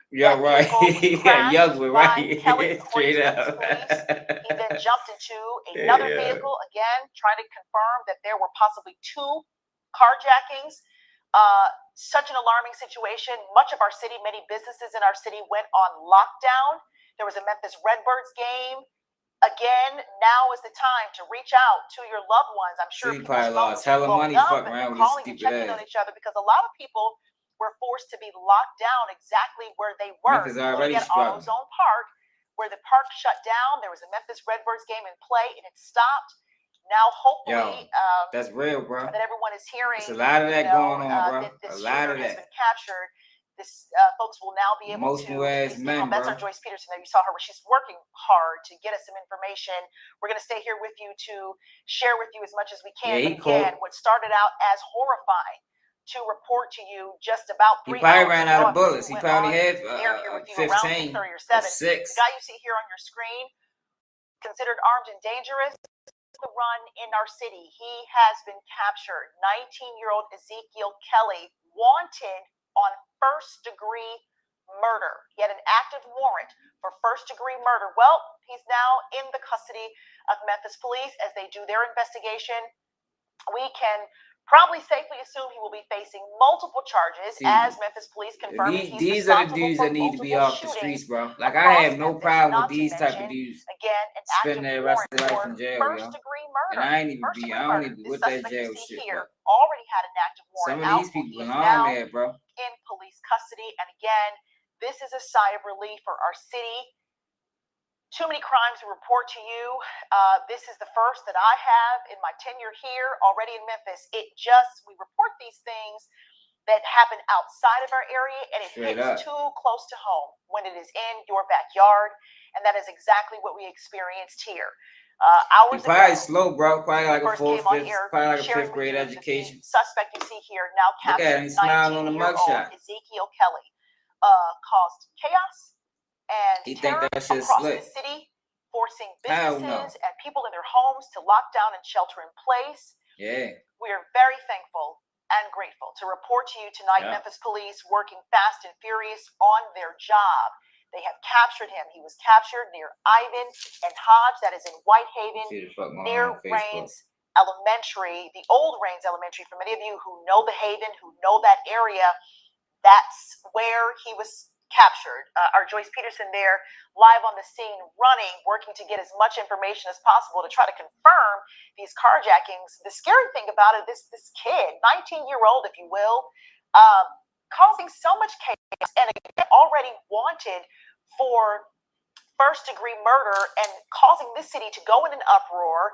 Yeah, right. Yeah, young one, right? Straight up. He then jumped into another vehicle, again, trying to confirm that there were possibly 2 carjackings. Such an alarming situation. Much of our city, many businesses in our city went on lockdown. There was a Memphis Redbirds game. Again, now is the time to reach out to your loved ones. I'm sure he probably lost hella money fucking around with his stupid checking on each other, because a lot of people were forced to be locked down exactly where they were. Memphis already struggling. AutoZone Park, where the park shut down. There was a Memphis Redbirds game in play, and it stopped. Now, hopefully, that's real, bro. That everyone is hearing. There's a lot of that going on, bro. A lot of that. Has been captured. This folks will now be able to. That's our Joyce Peterson there. You saw her where she's working hard to get us some information. We're going to stay here with you to share with you as much as we can. Yeah, but again, what started out as horrifying to report to you just about 3 hours. He probably ran out of bullets. He probably had 6. 15 or 6. The guy you see here on your screen, considered armed and dangerous. The run in our city. He has been captured. 19-year-old Ezekiel Kelly, wanted on first-degree murder. He had an active warrant for first-degree murder. Well, he's now in the custody of Memphis police as they do their investigation. We can probably safely assume he will be facing multiple charges as Memphis police confirm. These are the dudes that need to be off the streets, bro. Like, I have no problem with these type of dudes spending their rest of their life in jail, yo. And I don't even be with that jail shit, bro. Already had an active warrant. Some of these people belong there, bro. In police custody, and again, this is a sigh of relief for our city. Too many crimes to report to you. This is the first that I have in my tenure here already in Memphis. We report these things that happen outside of our area, and it hits too close to home when it is in your backyard, and that is exactly what we experienced here. Hours ago, probably slow, bro. Probably like a 4th, 5th, probably like a 5th grade education. Suspect you see here now captured. Look at him, smiling on the mugshot. Ezekiel Kelly caused chaos and terror across the city, forcing businesses and people in their homes to lock down and shelter in place. Yeah. We are very thankful and grateful to report to you tonight, Memphis police working fast and furious on their job. They have captured him. He was captured near Ivan and Hodge, that is in Whitehaven, near Rains Elementary, the old Rains Elementary. For many of you who know the Haven, who know that area, that's where he was captured. Our Joyce Peterson there, live on the scene, running, working to get as much information as possible to try to confirm these carjackings. The scary thing about it, this kid, 19-year-old, if you will, causing so much chaos and already wanted for first-degree murder and causing this city to go in an uproar.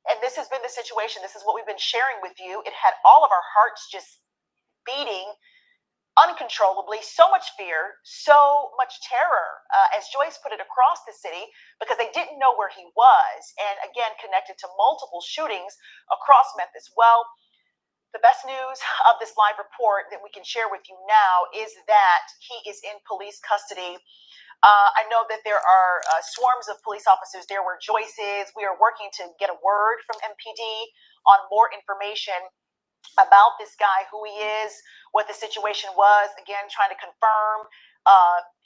And this has been the situation. This is what we've been sharing with you. It had all of our hearts just beating uncontrollably, so much fear, so much terror, as Joyce put it, across the city, because they didn't know where he was, and again, connected to multiple shootings across Memphis. Well, The best news of this live report that we can share with you now is that he is in police custody. I know that there are swarms of police officers there where Joyce is. We are working to get a word from MPD on more information about this guy, who he is, what the situation was. Again, trying to confirm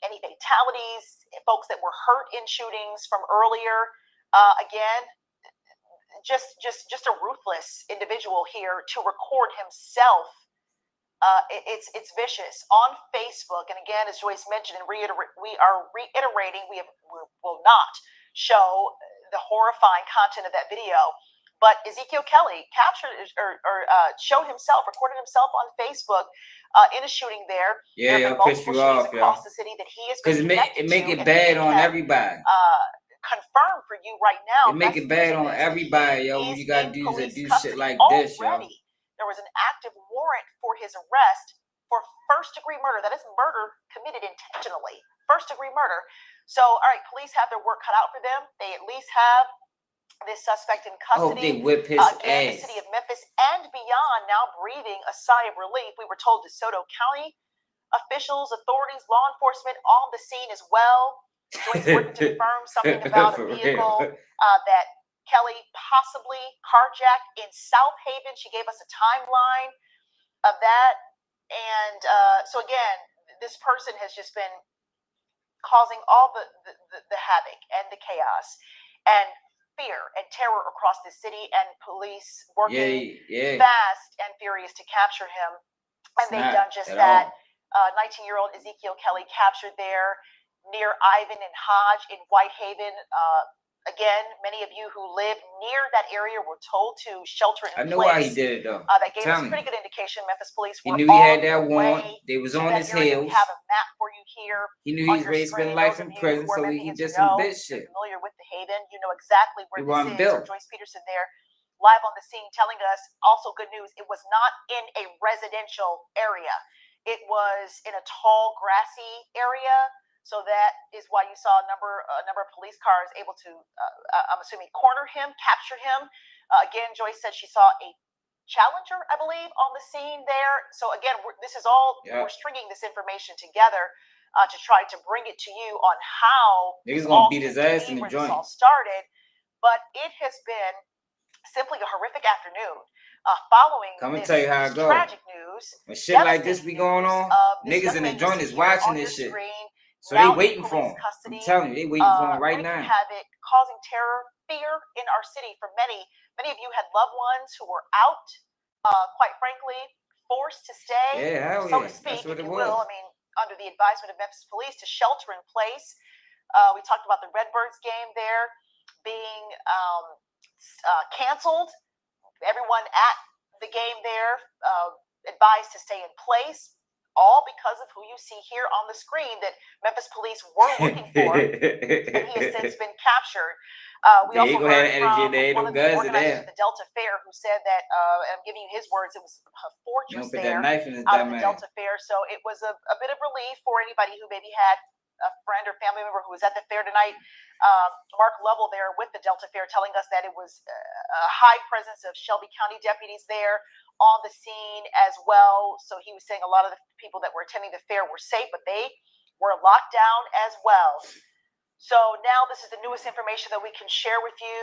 any fatalities, folks that were hurt in shootings from earlier. Again, just a ruthless individual here to record himself. It's vicious on Facebook. And again, as Joyce mentioned, and we are reiterating, we will not show the horrifying content of that video. But Ezekiel Kelly captured or showed himself, recorded himself on Facebook in a shooting there. Yeah, there have it'll piss you off, across the city that he is because it make it bad on everybody. Confirmed for you right now. It make it bad on everybody, yo. When you gotta do shit like this, yo. There was an active warrant for his arrest for first-degree murder. That is murder committed intentionally. First-degree murder. So, all right, police have their work cut out for them. They at least have this suspect in custody. I hope they whip his Again, ass. the city of Memphis and beyond now breathing a sigh of relief. We were told DeSoto County officials, authorities, law enforcement on the scene as well. Joyce working to confirm something about a vehicle that Kelly possibly carjacked in South Haven. She gave us a timeline of that. And so again, this person has just been causing all the havoc and the chaos and fear and terror across the city, and police working fast and furious to capture him. And they've done just that. 19-year-old Ezekiel Kelly captured there near Ivan and Hodge in Whitehaven. Again, many of you who live near that area were told to shelter in place. I know why he did it, though. That gave us a pretty good indication. Memphis police were he knew he had that warrant. They was on his heels. We have a map for you here. He knew he was ready to spend life in prison, so he did some bitch shit. Familiar with the Haven, you know exactly where this is. Joyce Peterson there, live on the scene, telling us. Also, good news: it was not in a residential area. It was in a tall, grassy area. So that is why you saw a number of police cars able to, I'm assuming, corner him, capture him. Again, Joyce said she saw a Challenger, I believe, on the scene there. So again, this is all, we're stringing this information together to try to bring it to you on how he's gonna beat his ass in the joint. This all started. But it has been simply a horrific afternoon. Following this tragic news, when shit like this be going on, niggas in the joint is watching this shit. So they waiting for him. I'm telling you, they waiting for him right now. Havoc, causing terror, fear in our city for many. Many of you had loved ones who were out, quite frankly, forced to stay, so to speak, if you will. I mean, under the advisement of Memphis police to shelter in place. We talked about the Redbirds game there being canceled. Everyone at the game there advised to stay in place. All because of who you see here on the screen that Memphis police were looking for, and he has since been captured. We also heard from one of the organizers of the Delta Fair who said that, and I'm giving you his words, it was a fortress there out of the Delta Fair. So it was a bit of relief for anybody who maybe had a friend or family member who was at the fair tonight. Mark Lovell there with the Delta Fair telling us that it was a high presence of Shelby County deputies there on the scene as well. So he was saying a lot of the people that were attending the fair were safe, but they were locked down as well. So now this is the newest information that we can share with you.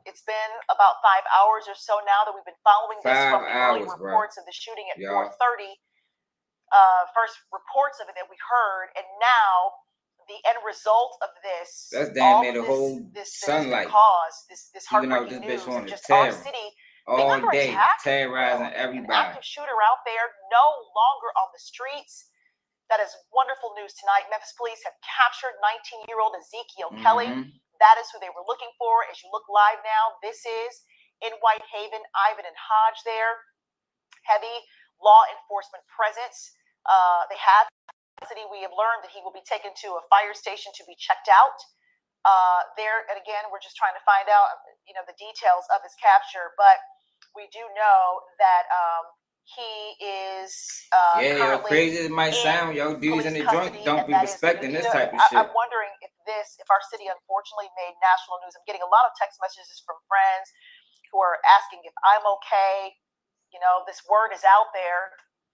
It's been about 5 hours or so now that we've been following this from the early reports of the shooting at 4:30. First reports of it that we heard, and now the end result of this, that's damn near the whole sunlight. This heartbreaking news of just our city all day terrorizing everybody. An active shooter out there, no longer on the streets. That is wonderful news tonight. Memphis police have captured 19-year-old Ezekiel Kelly. That is who they were looking for. As you look live now, this is in Whitehaven, Ivan and Hodge there. Heavy law enforcement presence. They have custody. We have learned that he will be taken to a fire station to be checked out there. And again, we're just trying to find out, the details of his capture. But we do know that he is currently crazy as it might sound, dudes in the joint don't be respecting this type of shit. I'm wondering if our city unfortunately made national news. I'm getting a lot of text messages from friends who are asking if I'm okay. this word is out there.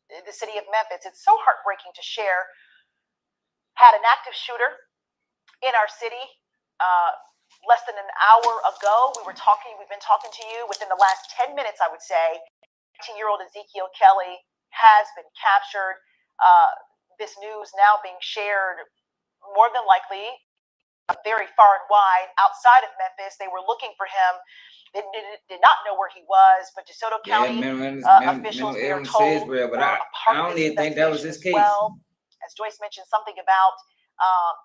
The city of Memphis, it's so heartbreaking to share, had an active shooter in our city less than an hour ago. We've been talking to you within the last 10 minutes, I would say. 19-year-old Ezekiel Kelly has been captured. This news now being shared more than likely very far and wide outside of Memphis. They were looking for him. They did not know where he was, but DeSoto County officials, we are told, real, but I don't even think that was his case. Well, as Joyce mentioned, something about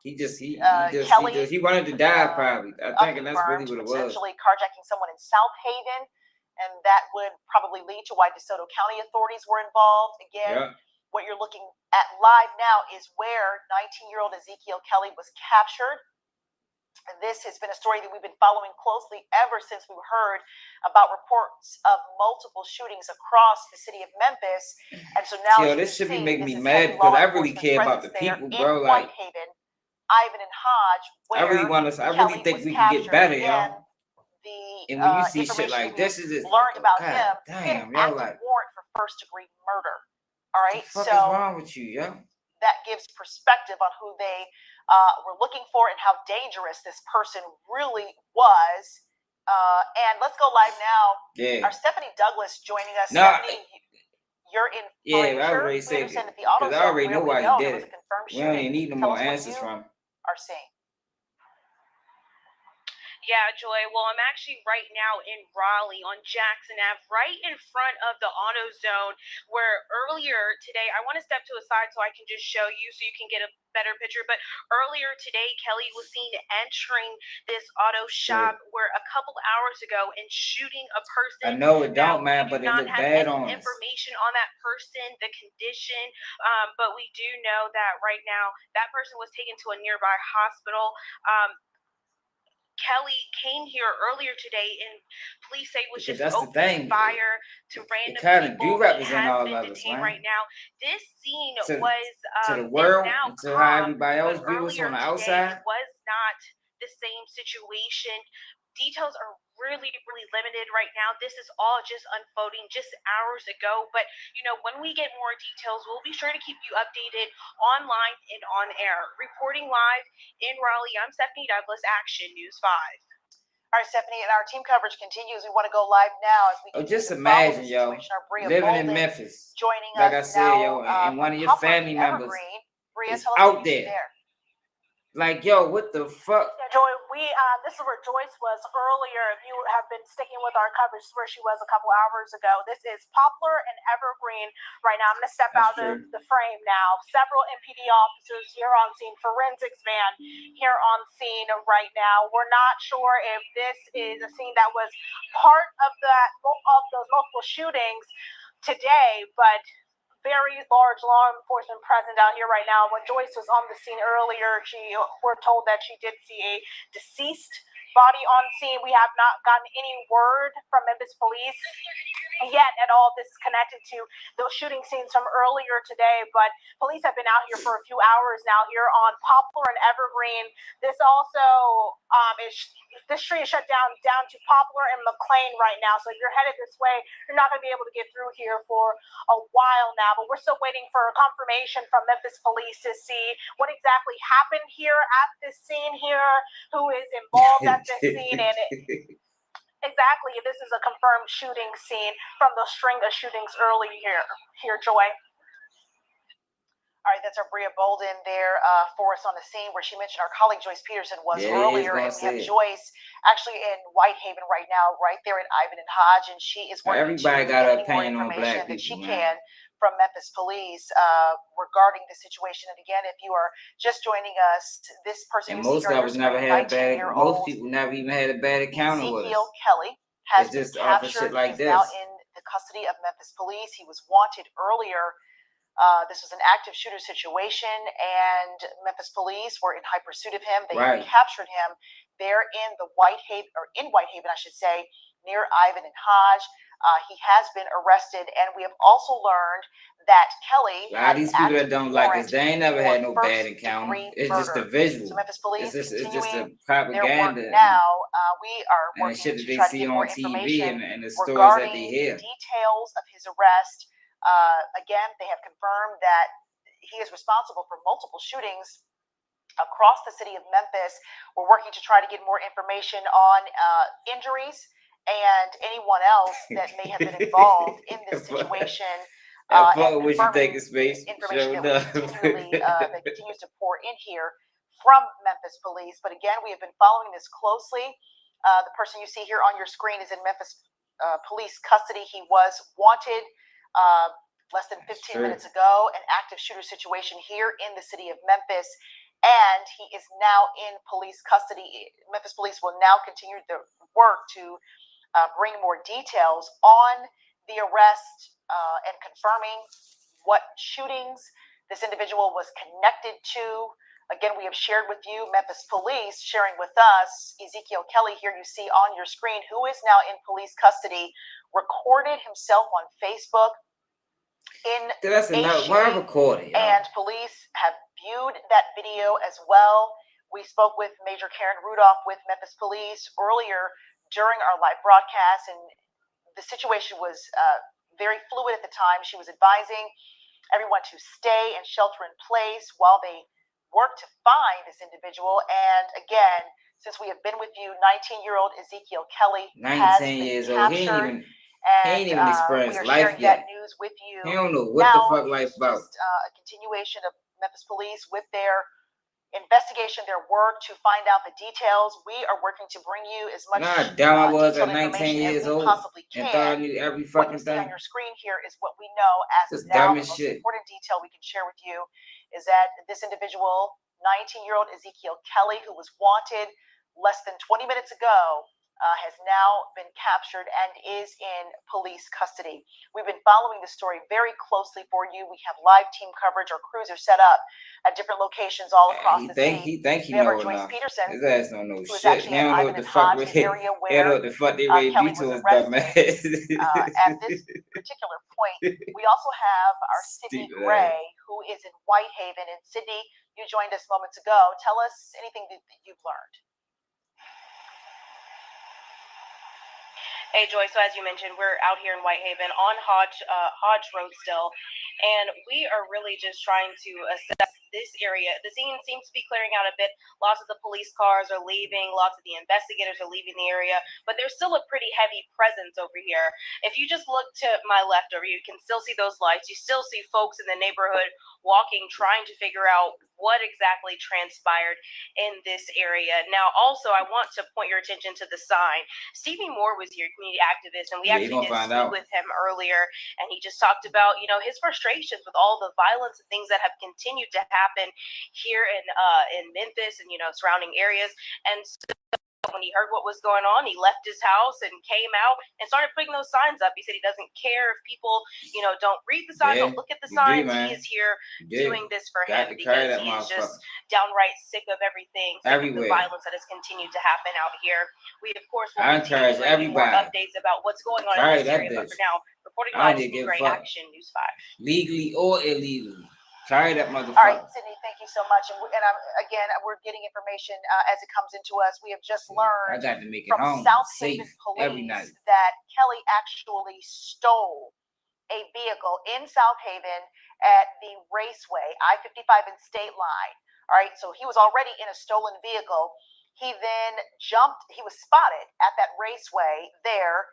he wanted to die probably. I think, and that's really what it was. Potentially carjacking someone in South Haven, and that would probably lead to why DeSoto County authorities were involved. Again, what you're looking at live now is where 19-year-old Ezekiel Kelly was captured. And this has been a story that we've been following closely ever since we heard about reports of multiple shootings across the city of Memphis. And so now this should be making me mad because I really care about the people, bro. Like Whitehaven, Ivan and Hodge, I really think we can get better, y'all. And when you see shit like this, is just learned about him. Damn, y'all, like warrant for first-degree murder. All right, what the fuck is wrong with you, yo? That gives perspective on who they were looking for and how dangerous this person really was. And let's go live now. Yeah. Our Stephanie Douglas joining us. No, Stephanie, you're in. Yeah, I already said it. Because I already know why he did it. We don't even need no more answers from him. Are seeing. Yeah, Joy. Well, I'm actually right now in Raleigh on Jackson Ave, right in front of the AutoZone, where earlier today, I want to step to a side so I can just show you so you can get a better picture. But earlier today, Kelly was seen entering this auto shop where a couple hours ago and shooting a person. I know it don't, man, but it looked bad on us. Information on that person, the condition, but we do know that right now that person was taken to a nearby hospital. Kelly came here earlier today, and police say was just opening fire to random people. He has been detained right now. This scene was to the world, to how everybody else views on the outside. Was not the same situation. Details are really limited right now. This is all just unfolding just hours ago. But, when we get more details, we'll be sure to keep you updated online and on air. Reporting live in Raleigh, I'm Stephanie Douglas, Action News 5. All right, Stephanie, and our team coverage continues. We want to go live now as we just imagine, yo, living in Memphis. Joining like us I said, now, and one of your family members is out there. Like, yo, what the fuck? Yeah, Joy, this is where Joyce was earlier. If you have been sticking with our coverage, where she was a couple hours ago. This is Poplar and Evergreen right now. I'm going to step out of the frame now. Several MPD officers here on scene, forensics van here on scene right now. We're not sure if this is a scene that was part of those multiple shootings today, but very large law enforcement present out here right now. When Joyce was on the scene earlier, we're told that she did see a deceased body on scene. We have not gotten any word from Memphis police yet at all. This is connected to those shooting scenes from earlier today, but police have been out here for a few hours now here on Poplar and Evergreen. This also this street is shut down to Poplar and McLean right now. So if you're headed this way, you're not going to be able to get through here for a while now, but we're still waiting for a confirmation from Memphis police to see what exactly happened here at this scene here, who is involved at this scene, and exactly if this is a confirmed shooting scene from the string of shootings early here, Joy. All right, that's our Bria Bolden there for us on the scene, where she mentioned our colleague Joyce Peterson was earlier, and we have Joyce actually in Whitehaven right now, right there at Ivan and Hodge, and she is working to get any more information that she can from Memphis police regarding the situation. And again, if you are just joining us, this person, and most of us never had a bad. Most people never even had a bad encounter with us. Ezekiel Kelly has been captured. Shit like He's this. now in the custody of Memphis police. He was wanted earlier. This was an active shooter situation, and Memphis police were in high pursuit of him. They captured him there in Whitehaven, I should say, near Ivan and Hodge. He has been arrested, and we have also learned that Kelly. A lot of these people that don't like us, they ain't never had no bad encounter. It's just a visual. So Memphis Police it's just a their work propaganda. now. We are And working shit to that they try to see get on more TV information and the stories regarding that they hear. details of his arrest. Again, they have confirmed that he is responsible for multiple shootings across the city of Memphis. We're working to try to get more information on injuries and anyone else that may have been involved in this situation. And what you think of space? Information that continues to pour in here from Memphis Police. But again, we have been following this closely. The person you see here on your screen is in Memphis Police custody. He was wanted less than 15 minutes ago, an active shooter situation here in the city of Memphis. And he is now in police custody. Memphis Police will now continue the work to bring more details on the arrest and confirming what shootings this individual was connected to. Again, we have shared with you, Memphis Police sharing with us, Ezekiel Kelly here you see on your screen, who is now in police custody, recorded himself on Facebook in recording, and police have viewed that video as well. We spoke with Major Karen Rudolph with Memphis Police earlier during our live broadcast, and the situation was very fluid at the time. She was advising everyone to stay and shelter in place while they work to find this individual. And again, since we have been with you, 19-year-old Ezekiel Kelly 19 years old. He ain't even experienced life yet. That news with you. He don't know what the fuck life about. Just a continuation of Memphis Police with their investigation, their work to find out the details. We are working to bring you as much dumb I was at 19 years old and thought I knew every fucking thing. What you see on your screen here is what we know as of now. The most important detail we can share with you is that this individual, 19-year-old Ezekiel Kelly, who was wanted less than 20 minutes ago, has now been captured and is in police custody. We've been following the story very closely for you. We have live team coverage. Our crews are set up at different locations all across the city. He think he know enough. Peterson, his ass don't know shit. He don't know what the fuck they ready to do to his dumb ass. At this particular point, we also have our Sydney Gray, who is in Whitehaven. And Sydney, you joined us moments ago. Tell us anything that you've learned. Hey, Joy, so as you mentioned, we're out here in Whitehaven on Hodge Road still, and we are really just trying to assess this area. The scene seems to be clearing out a bit. Lots of the police cars are leaving. Lots of the investigators are leaving the area, but there's still a pretty heavy presence over here. If you just look to my left over, you can still see those lights. You still see folks in the neighborhood walking, trying to figure out what exactly transpired in this area. Now, also, I want to point your attention to the sign. Stevie Moore was here, community activist, and we actually did speak with him earlier, and he just talked about, his frustrations with all the violence and things that have continued to happen here in Memphis and, surrounding areas. And so when he heard what was going on, he left his house and came out and started putting those signs up. He said he doesn't care if people, don't read the signs, don't look at the signs. He is here doing this for him because he is just downright sick of everything, sick of the violence that has continued to happen out here. We, of course, will continue to bring you more updates about what's going on in this area. But for now, reporting live to Great Action News 5. Legally or illegally. Carry that motherfucker. All right, Sydney, thank you so much. And again, we're getting information as it comes into us. We have just learned from South Haven Police that Kelly actually stole a vehicle in South Haven at the Raceway, I-55 and State Line. All right, so he was already in a stolen vehicle. He then he was spotted at that Raceway there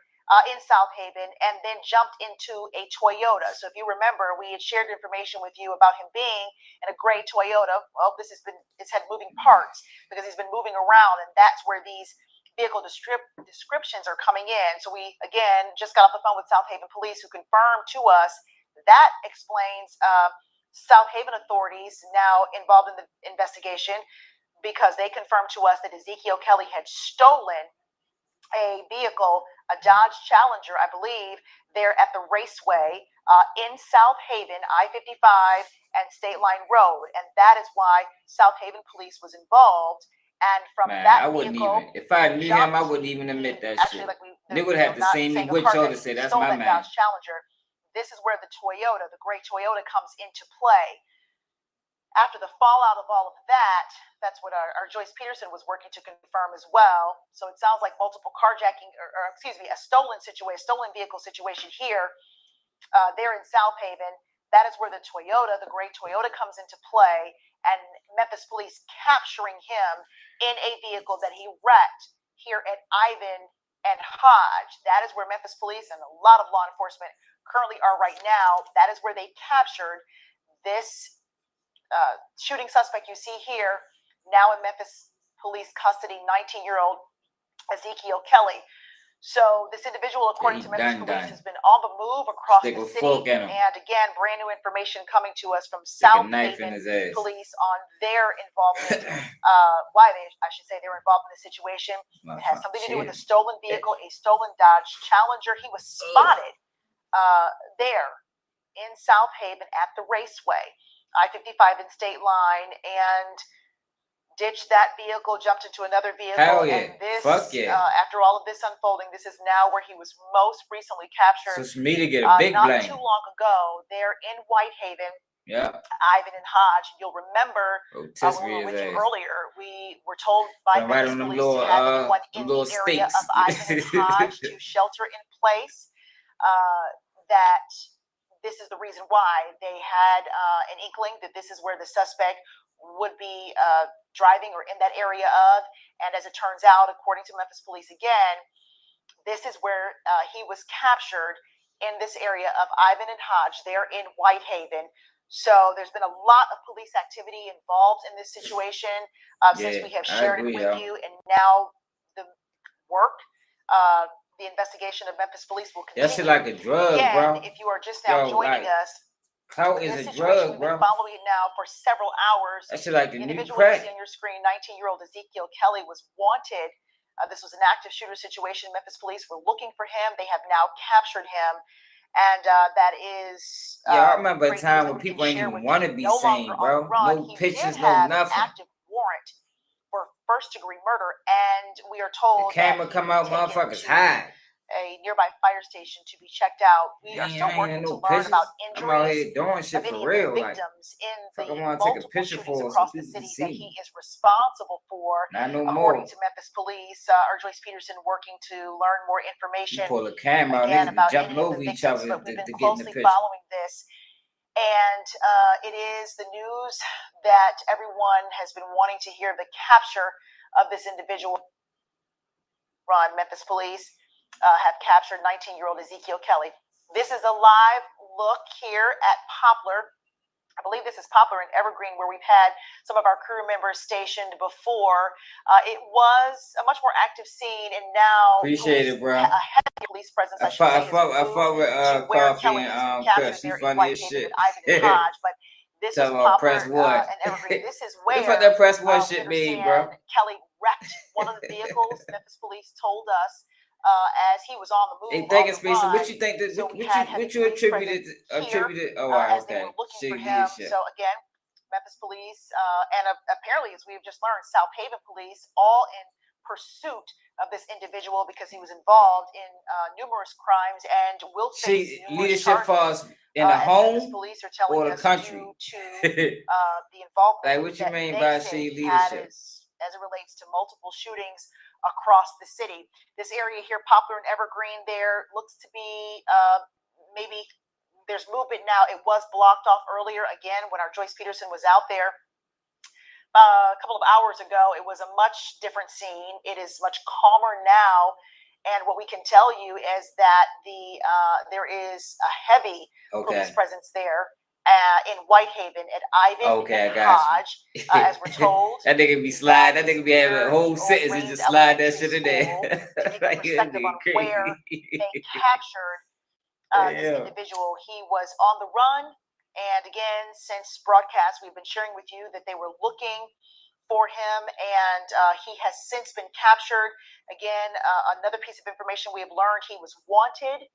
in South Haven, and then jumped into a Toyota. So if you remember, we had shared information with you about him being in a gray Toyota. Well, it's had moving parts because he's been moving around, and that's where these vehicle descriptions are coming in. So we, again, just got off the phone with South Haven Police, who confirmed to us that explains South Haven authorities now involved in the investigation, because they confirmed to us that Ezekiel Kelly had stolen a vehicle, a Dodge Challenger, I believe, there at the Raceway in South Haven, I-55 and State Line Road. And that is why South Haven Police was involved And from Man, that I wouldn't vehicle, even. If I knew him, I wouldn't even admit that actually, shit. like They would have to not see me saying the with car shoulder that say, "That's stole my that man." Dodge Challenger. This is where the Toyota, the gray Toyota, comes into play. After the fallout of all of that, that's what our Joyce Peterson was working to confirm as well. So it sounds like multiple carjacking, or excuse me, a stolen vehicle situation here. There in South Haven. That is where the Toyota, the gray Toyota, comes into play, and Memphis police capturing him in a vehicle that he wrecked here at Ivan and Hodge. That is where Memphis police and a lot of law enforcement currently are right now. That is where they captured this shooting suspect you see here, now in Memphis police custody, 19-year-old Ezekiel Kelly. So this individual, according to Memphis police, has been on the move across the city. And again, brand new information coming to us from South Haven police on their involvement, why I should say they're involved in the situation. It has something to do with a stolen vehicle, a stolen Dodge Challenger. He was spotted there in South Haven at the Raceway, I-55 and State Line, and ditched that vehicle, jumped into another vehicle. Hell yeah. And this, after all of this unfolding, this is now where he was most recently captured. So for me to get a big not blame. too long ago, there in Whitehaven. Yeah. Ivan and Hodge. You'll remember when we were with you earlier, we were told by Memphis police to have anyone in the area of Ivan and Hodge to shelter in place. That this is the reason why they had an inkling that this is where the suspect would be driving or in that area of. And as it turns out, according to Memphis police again, this is where he was captured in this area of Ivan and Hodge there in Whitehaven. So there's been a lot of police activity involved in this situation since we have shared it with you. And now the work, the investigation of Memphis police will continue. That shit like a drug, again, bro. If you are just now joining us, clout is a drug, we've been following it now for several hours. That shit like the new individual crack. you see on your screen, 19-year-old Ezekiel Kelly, was wanted. This was an active shooter situation. Memphis police were looking for him. They have now captured him. And that is I remember a time when people ain't even want to be sane, bro. No pictures, no nothing. An active warrant for first-degree murder, and we are told the camera that come out, motherfuckers hide. A nearby fire station to be checked out. We are still working to learn about injuries I'm out here doing shit of any for real, victims in the multiple shootings across the city that he is responsible for. Not no according more. to Memphis police, our Joyce Peterson working to learn more information. You pull a camera again out, about jumping any of over the each victims, other but we've been to get in the closely picture. following this. And it is the news that everyone has been wanting to hear, the capture of this individual. Memphis police have captured 19-year-old Ezekiel Kelly. This is a live look here at Poplar. I believe this is Poplar and Evergreen, where we've had some of our crew members stationed before. It was a much more active scene, and now appreciate it, bro. A heavy police presence. I fuck with Coffee and Kush. She's funny as shit. But this is Poplar and Evergreen. This is where that press one shit mean, bro. Kelly wrecked one of the vehicles. Memphis police told us as he was on the move. Hey, thanking Space. What you think that? What you attributed? Oh, as okay. They were looking for him. So again, Memphis police and apparently, as we've just learned, South Haven police, all in pursuit of this individual because he was involved in numerous crimes and will face leadership falls in the home police are telling or the country. Due to the involvement. Like what you mean by she leadership? As it relates to multiple shootings across the city. This area here, Poplar and Evergreen, there looks to be maybe there's movement now. It was blocked off earlier again when our Joyce Peterson was out there a couple of hours ago. It was a much different scene. It is much calmer now. And what we can tell you is that there is a heavy police presence there. In Whitehaven at Ivan and Hodge, as we're told. That nigga be slide. That nigga be having a whole sentence and just slide that shit in there. To give you perspective on where they captured this individual. He was on the run. And again, since broadcast, we've been sharing with you that they were looking for him, and he has since been captured. Again, another piece of information we have learned, he was wanted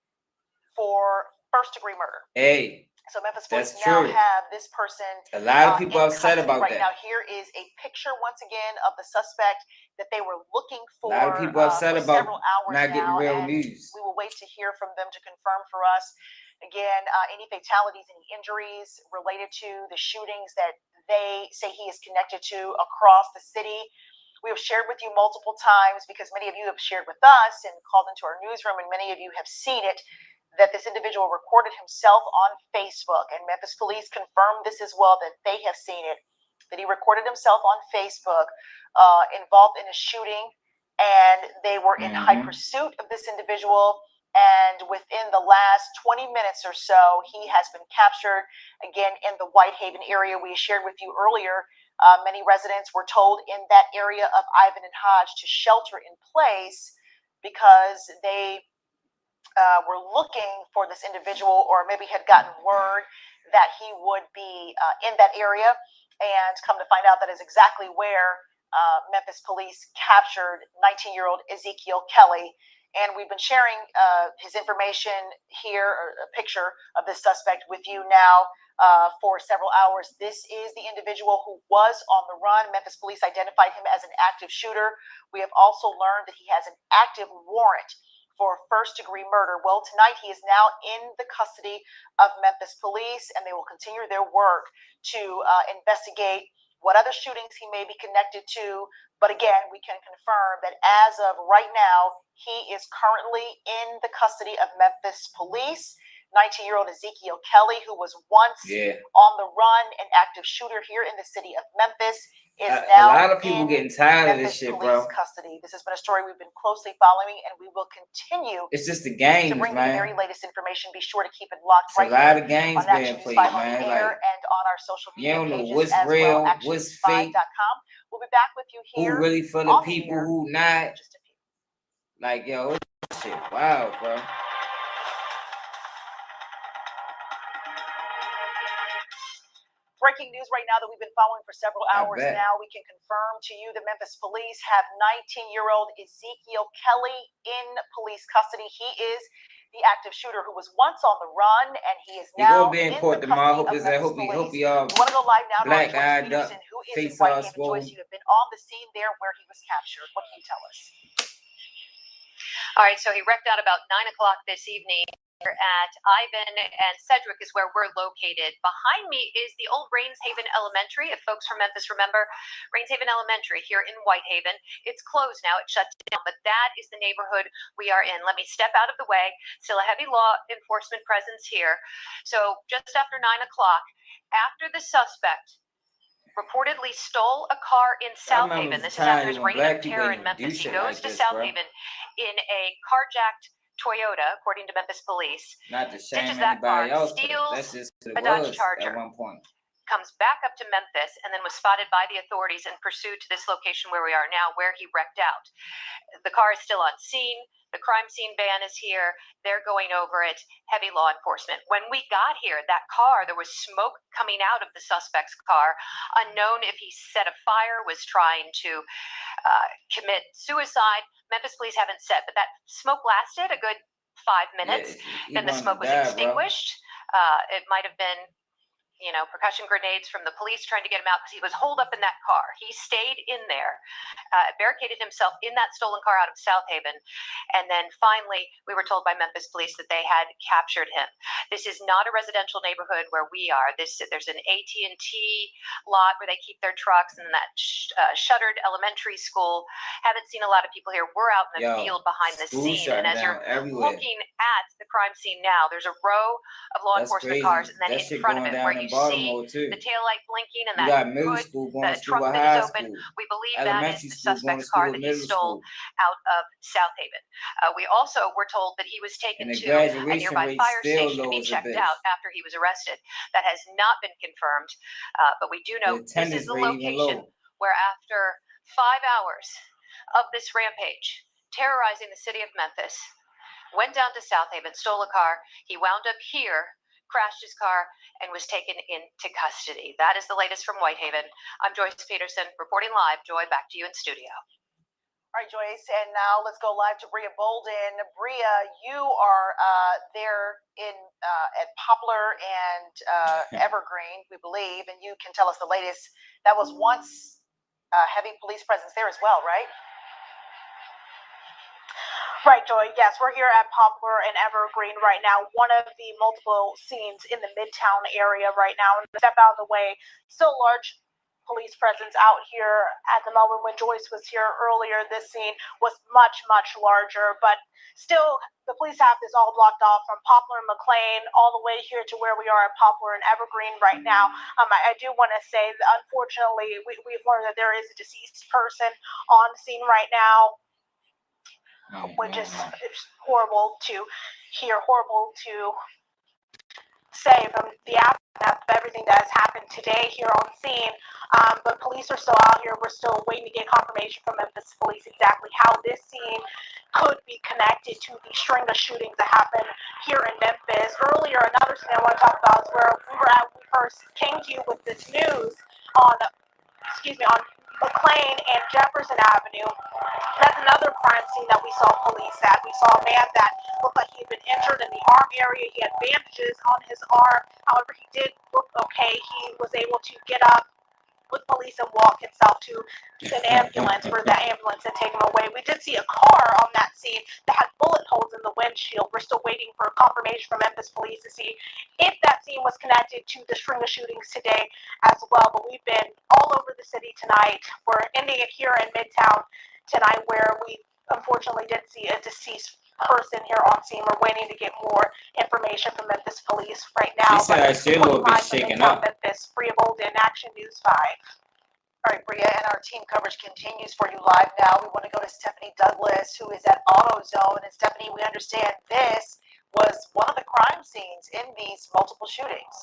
for first-degree murder. Hey. So Memphis That's police now true. have this person. A lot of people in upset custody about right that. now. Here is a picture once again of the suspect that they were looking A for. lot of people upset for about several hours not getting now, real and news. we will wait to hear from them to confirm for us. Again, any fatalities, any injuries related to the shootings that they say he is connected to across the city. We have shared with you multiple times because many of you have shared with us and called into our newsroom, and many of you have seen it, that this individual recorded himself on Facebook, and Memphis police confirmed this as well, that they have seen it, that he recorded himself on Facebook involved in a shooting, and they were in high pursuit of this individual, and within the last 20 minutes or so, he has been captured, again, in the Whitehaven area. We shared with you earlier, many residents were told in that area of Ivan and Hodge to shelter in place because they were looking for this individual, or maybe had gotten word that he would be in that area, and come to find out that is exactly where Memphis police captured 19-year-old Ezekiel Kelly. And we've been sharing his information here, or a picture of this suspect with you now for several hours. This is the individual who was on the run. Memphis police identified him as an active shooter. We have also learned that he has an active warrant for first-degree murder. Well, tonight he is now in the custody of Memphis police, and they will continue their work to investigate what other shootings he may be connected to. But again, we can confirm that as of right now, he is currently in the custody of Memphis police. 19-year-old Ezekiel Kelly, who was once on the run, an active shooter here in the city of Memphis, is now a lot of people getting tired of this shit, bro. Custody. This has been a story we've been closely following, and we will continue. It's just the games, to bring man. you the very latest information. Be sure to keep it locked it's right a lot here of games on being Action played, News 5 man. on the air Like, and on our social media you don't know pages what's as real, well. what's fake. Action5.com. We'll be back with you here. Who really for the people, who not? Like, yo, it's shit, wow, bro. Breaking news right now that we've been following for several hours now. We can confirm to you that Memphis police have 19-year-old Ezekiel Kelly in police custody. He is the active shooter who was once on the run, and he is now be in in court the tomorrow. custody of Memphis police. Hope y'all We want to go live now to black Joyce eyed Peterson, up, who is in face all Whitehaven. swole. Joyce, you have been on the scene there where he was captured. What can you tell us? All right, so he wrecked out about 9 o'clock this evening at Ivan and Sedgwick is where we're located. Behind me is the old Rainshaven Elementary. If folks from Memphis remember Rainshaven Elementary here in Whitehaven, it's closed now, it's shut down, but that is the neighborhood we are in. Let me step out of the way. Still a heavy law enforcement presence here. So just after 9 o'clock, after the suspect reportedly stole a car in South Haven. This is after his reign of terror in Memphis. He goes to South Haven in a carjacked Toyota, according to Memphis police. Not to shame ditches that car, anybody else, steals that's just what a it Dodge was Charger. at one point. Comes back up to Memphis and then was spotted by the authorities and pursued to this location where we are now, where he wrecked out. The car is still on scene. The crime scene van is here. They're going over it. Heavy law enforcement. When we got here, that car, there was smoke coming out of the suspect's car. Unknown if he set a fire, was trying to commit suicide. Memphis police haven't said, but that smoke lasted a good 5 minutes. Then the smoke was extinguished. It might have been, percussion grenades from the police trying to get him out because he was holed up in that car. He stayed in there, barricaded himself in that stolen car out of South Haven. And then finally, we were told by Memphis police that they had captured him. This is not a residential neighborhood where we are. There's an AT&T lot where they keep their trucks, and that shuttered elementary school. Haven't seen a lot of people here. We're out in the field behind the scene. And as you're looking at the crime scene now, there's a row of law enforcement cars, and then in front of it where you see the taillight blinking and that the trunk that is open, we believe that is the suspect's car that he stole out of South Haven. We also were told that he was taken to a nearby fire station to be checked out after he was arrested. That has not been confirmed, but we do know this is the location where after 5 hours of this rampage, terrorizing the city of Memphis, went down to South Haven, stole a car, he wound up here, crashed his car, and was taken into custody. That is the latest from Whitehaven. I'm Joyce Peterson, reporting live. Joy, back to you in studio. All right, Joyce, and now let's go live to Bria Bolden. Bria, you are there in at Poplar and Evergreen, we believe, and you can tell us the latest. That was once heavy police presence there as well, right? Right, Joy. Yes, we're here at Poplar and Evergreen right now, one of the multiple scenes in the Midtown area right now. And step out of the way, still large police presence out here at the Melbourne. When Joyce was here earlier, this scene was much, much larger, but still the police have this all blocked off from Poplar and McLean all the way here to where we are at Poplar and Evergreen right now. I do want to say that unfortunately we've learned that there is a deceased person on scene right now, which is it's horrible to hear, horrible to say from the aftermath of everything that has happened today here on scene. But police are still out here. We're still waiting to get confirmation from Memphis police exactly how this scene could be connected to the string of shootings that happened here in Memphis. Earlier, another scene I want to talk about is where we first came to you with this news on McLean and Jefferson Avenue. That's another crime scene that we saw police at. We saw a man that looked like he had been injured in the arm area. He had bandages on his arm. However, he did look okay. He was able to get up with police and walk himself to an ambulance where the ambulance had taken him away. We did see a car on that scene that had bullet holes in the windshield. We're still waiting for confirmation from Memphis police to see if that scene was connected to the string of shootings today as well. But we've been all over the city tonight. We're ending it here in Midtown tonight, where we unfortunately did see a deceased person here on scene. We're waiting to get more information from Memphis police right now. She said she a little bit shaken up. Memphis, Bria Bolden, Action News 5. All right, Bria, and our team coverage continues for you live now. We want to go to Stephanie Douglas, who is at AutoZone. And Stephanie, we understand this was one of the crime scenes in these multiple shootings.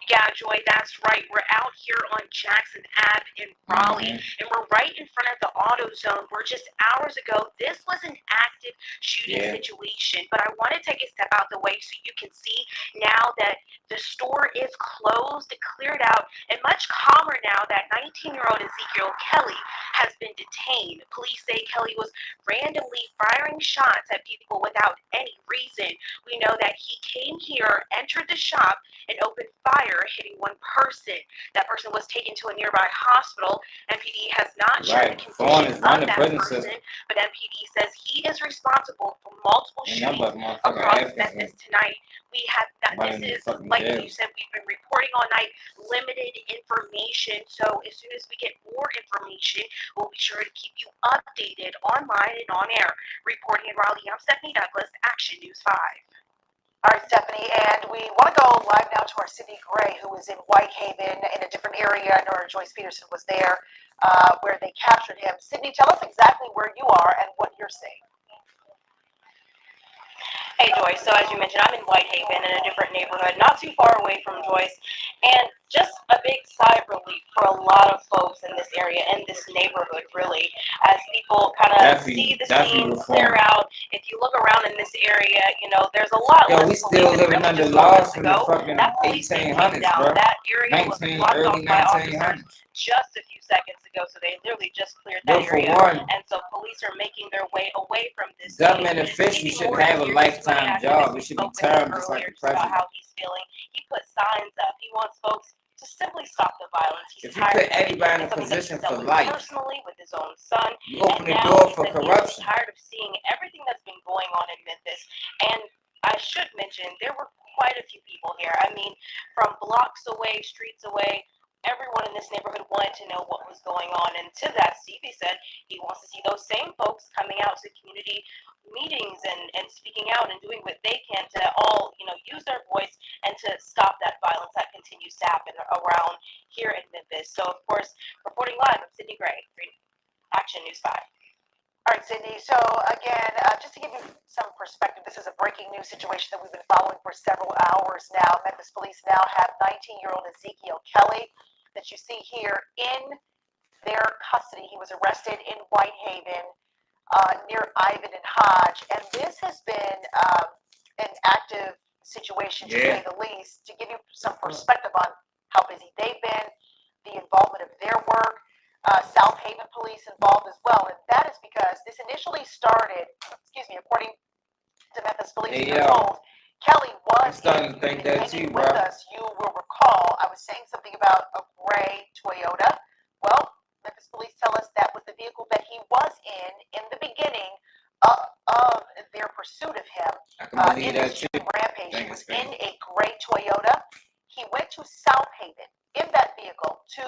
Yeah, Joy, that's right. We're out here on Jackson Ave in Raleigh, and we're right in front of the AutoZone where just hours ago, this was an active shooting situation. But I want to take a step out the way so you can see now that the store is closed, cleared out, and much calmer now that 19-year-old Ezekiel Kelly has been detained. Police say Kelly was randomly firing shots at people without any reason. We know that he came here, entered the shop, and opened fire, hitting one person. That person was taken to a nearby hospital. MPD has not shared the condition of that person, but MPD says he is responsible for multiple shootings across Memphis tonight. We have not, this is, like you said, we've been reporting all night, limited information. So as soon as we get more information, we'll be sure to keep you updated online and on air. Reporting in Raleigh, I'm Stephanie Douglas, Action News 5. All right, Stephanie, and we want to go live now to our Sydney Gray, who is in Whitehaven in a different area. I know Joyce Peterson was there where they captured him. Sydney, tell us exactly where you are and what you're seeing. Hey, Joyce. So as you mentioned, I'm in Whitehaven in a different neighborhood, not too far away from Joyce, and just a big sigh of relief for a lot of folks in this area, in this neighborhood, really, as people kind of see the scene clear out. If you look around in this area, you know, there's a lot less we still living under laws from the fucking that 1800s, bro. That area was blocked off by 1900s. just a few seconds ago, so they literally just cleared that area. And so police are making their way away from this government officials shouldn't have a lifetime job. It should be termed just like the president. How he's feeling. He put signs up. He wants folks to simply stop the violence. He's if you put everybody in a position for life, personally with his own son, you open the door for corruption. He's tired of seeing everything that's been going on in Memphis. And I should mention, there were quite a few people here. I mean, from blocks away, streets away, everyone in this neighborhood wanted to know what was going on. And to that, Stevie said he wants to see those same folks coming out to community meetings and speaking out and doing what they can to all, you know, use their voice and to stop that violence that continues to happen around here in Memphis. So, of course, reporting live, I'm Sydney Gray, Action News 5. All right, Sydney. So again, just to give you some perspective, this is a breaking news situation that we've been following for several hours now. Memphis police now have 19-year-old Ezekiel Kelly that you see here in their custody. He was arrested in Whitehaven near Ivan and Hodge, and this has been an active situation, to say the least. To give you some perspective on how busy they've been, the involvement of their work, South Haven police involved as well, and that is because this initially started, according to Memphis police, Hey, we were told Kelly I'm was starting to think that too, with bro. us. You will recall I was saying something about a gray Toyota. Well, Memphis police tell us that was the vehicle that he was in the beginning of their pursuit of him. I can believe in the that too. shooting rampage. He was in a gray Toyota. He went to South Haven in that vehicle to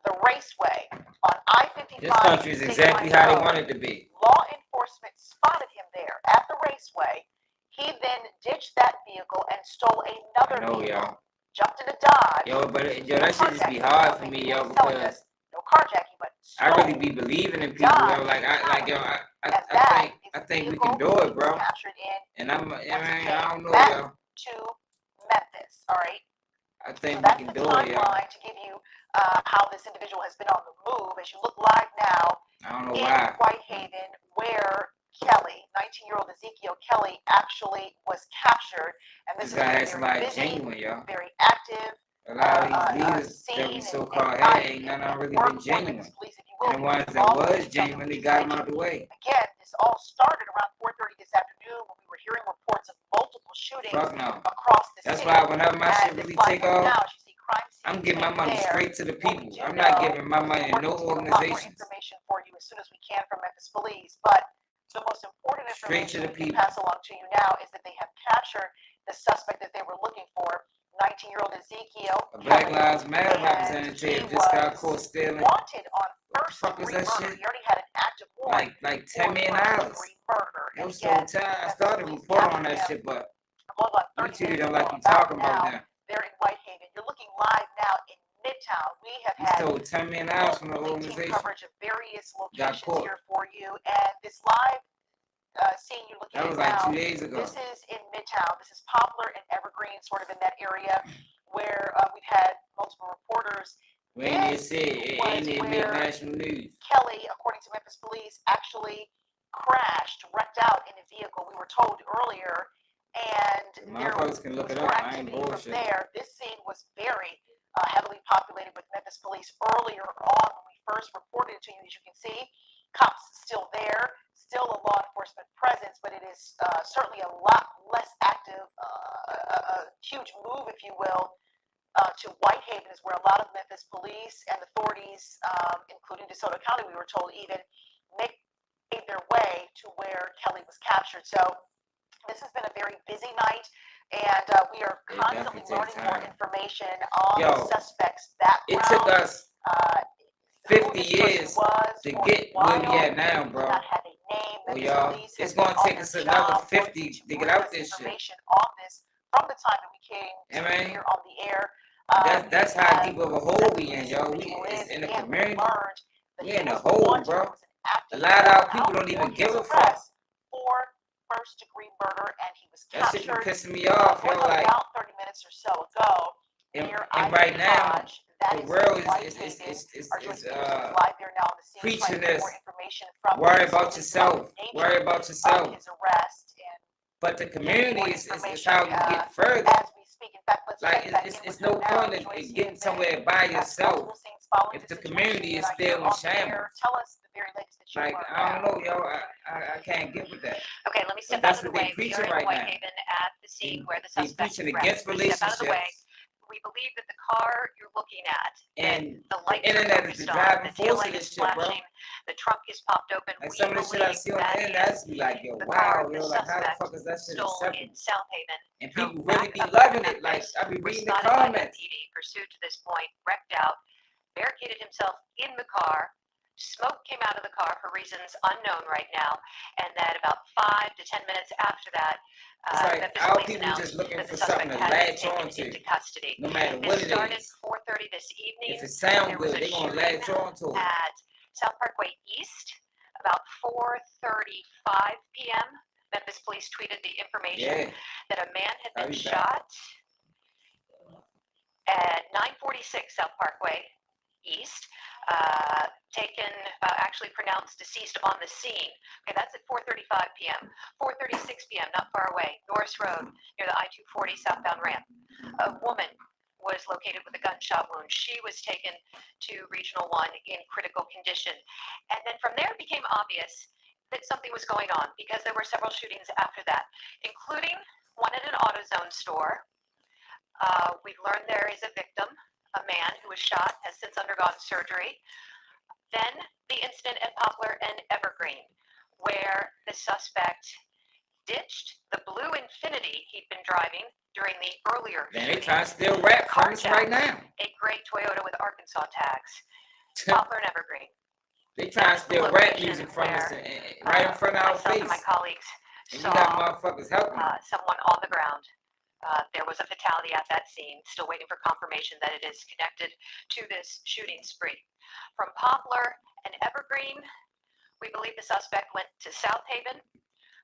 the raceway on I-55. This country is exactly how they want it to be. Law enforcement spotted him there at the raceway. He then ditched that vehicle and stole another vehicle. Y'all. Jumped in a Dodge. Yo, but that should just be hard for me, yo, because no carjacking, but I really be believing in people, yo. I think we can do it, bro. And I don't know, yo. To Memphis, all right. I think we can do it, yo. To give you how this individual has been on the move. As you look live now, I don't know in why. Whitehaven, where Kelly, 19-year-old Ezekiel Kelly, actually was captured. And this guy is has very like busy, genuine, yo. very active. A lot of these leaders that we so-called had ain't none of them really been genuine. And the ones that was genuine, they got them out of the way. Again, this all started around 4:30 this afternoon when we were hearing reports of multiple shootings across the city. That's why whenever my shit really take off, I'm giving my money straight to the people. I'm not giving my money to no organizations. Information for you as soon as we can from Memphis police, but the most important information we can pass along to you now is that they have captured the suspect that they were looking for, 19-year-old Ezekiel. A Black Lives Matter representative just got caught stealing. Wanted on first-degree that murder. shit? He already had an active warrant. Like $10 million. I'm so tired. I started to report on that shit, but you don't like you talking about that. They're in Whitehaven. You're looking live now in Midtown. We have had stole $10 million from the organization. Coverage of various locations here for you, and this live scene you're looking at now. That was like 2 days ago. This is in Midtown. This is Poplar and Evergreen, sort of in that area where we've had multiple reporters. We ain't make national news. Kelly, according to Memphis police, actually crashed, wrecked out in a vehicle. We were told earlier. And my folks can look it up. I ain't bullshit. This scene was very heavily populated with Memphis police earlier on when we first reported it to you. As you can see, cops still there, still a law enforcement presence, but it is certainly a lot less active, a huge move, if you will, to Whitehaven is where a lot of Memphis police and authorities, including DeSoto County, we were told even, made their way to where Kelly was captured. So this has been a very busy night, and we are constantly learning more information on the suspects' background. It took us 50 years to get where we at now, bro. Well, y'all, it's going to take us another 50 to get out this shit. On this from the time that we came here on the air. That's how deep of a hole we in, yo. We is in the community. We in a hole, bro. A lot of our people don't even give a fuck. For first-degree murder, and he was captured. That shit be pissing me off, yo. Like about 30 minutes or so ago. And right now, the world is preaching this. Worry about yourself. Worry about yourself. But the community is how you get further. Like it's no point in getting somewhere by yourself if the community is still in shambles. Like, I don't know, yo. I can't get with that. Okay, let me step out of the way. We are in Whitehaven at the scene where the suspect preaching against relationships. We believe that the car you're looking at, and the lights internet are is the focused on, driving the tail force of light this is shit, bro. flashing, the trunk is popped open. Like some of the shit I see on the internet, I just be like, yo, wow, yo, like how the fuck is that shit acceptable? In South Haven, and people really be loving it. Like I be reading the comments. Pursued to this point, wrecked out, barricaded himself in the car. Smoke came out of the car for reasons unknown right now, and then about 5 to 10 minutes after that, our people just looking for something to latch on to, no matter what it is. Started 4:30 this evening. If it sounds good, they're gonna latch on to it. At South Parkway East, about 4:35 p.m., Memphis police tweeted the information that a man had been shot at 946 South Parkway East, actually pronounced deceased on the scene. Okay, that's at 4:35 p.m. 4:36 p.m., not far away, Norris Road, near the I-240 southbound ramp. A woman was located with a gunshot wound. She was taken to Regional 1 in critical condition. And then from there it became obvious that something was going on because there were several shootings after that, including one at an AutoZone store. We've learned there is a victim, a man who was shot, has since undergone surgery. Then the incident at Poplar and Evergreen, where the suspect ditched the blue Infiniti he'd been driving during the earlier shooting. They trying to steal rap from us right now. A gray Toyota with Arkansas tags. Poplar and Evergreen. They trying to steal rap music from us right in front of our face. And my colleagues and you got motherfuckers helping. Someone on the ground. There was a fatality at that scene. Still waiting for confirmation that it is connected to this shooting spree. From Poplar and Evergreen, we believe the suspect went to South Haven,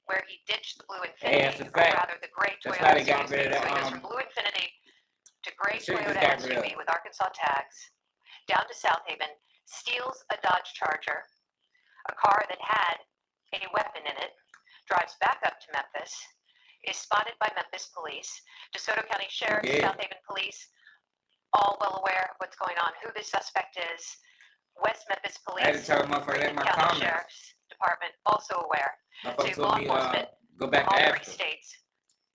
where he ditched the blue Infiniti, or rather the gray Toyota. So he goes from blue Infiniti to gray Toyota SUV with Arkansas tags, down to South Haven, steals a Dodge Charger, a car that had a weapon in it, drives back up to Memphis, is spotted by Memphis police, DeSoto County Sheriff, South Haven police, all well aware of what's going on, who the suspect is. West Memphis police, I had to tell my friend in my County Sheriff's Department, also aware. To law enforcement, go back to Africa. States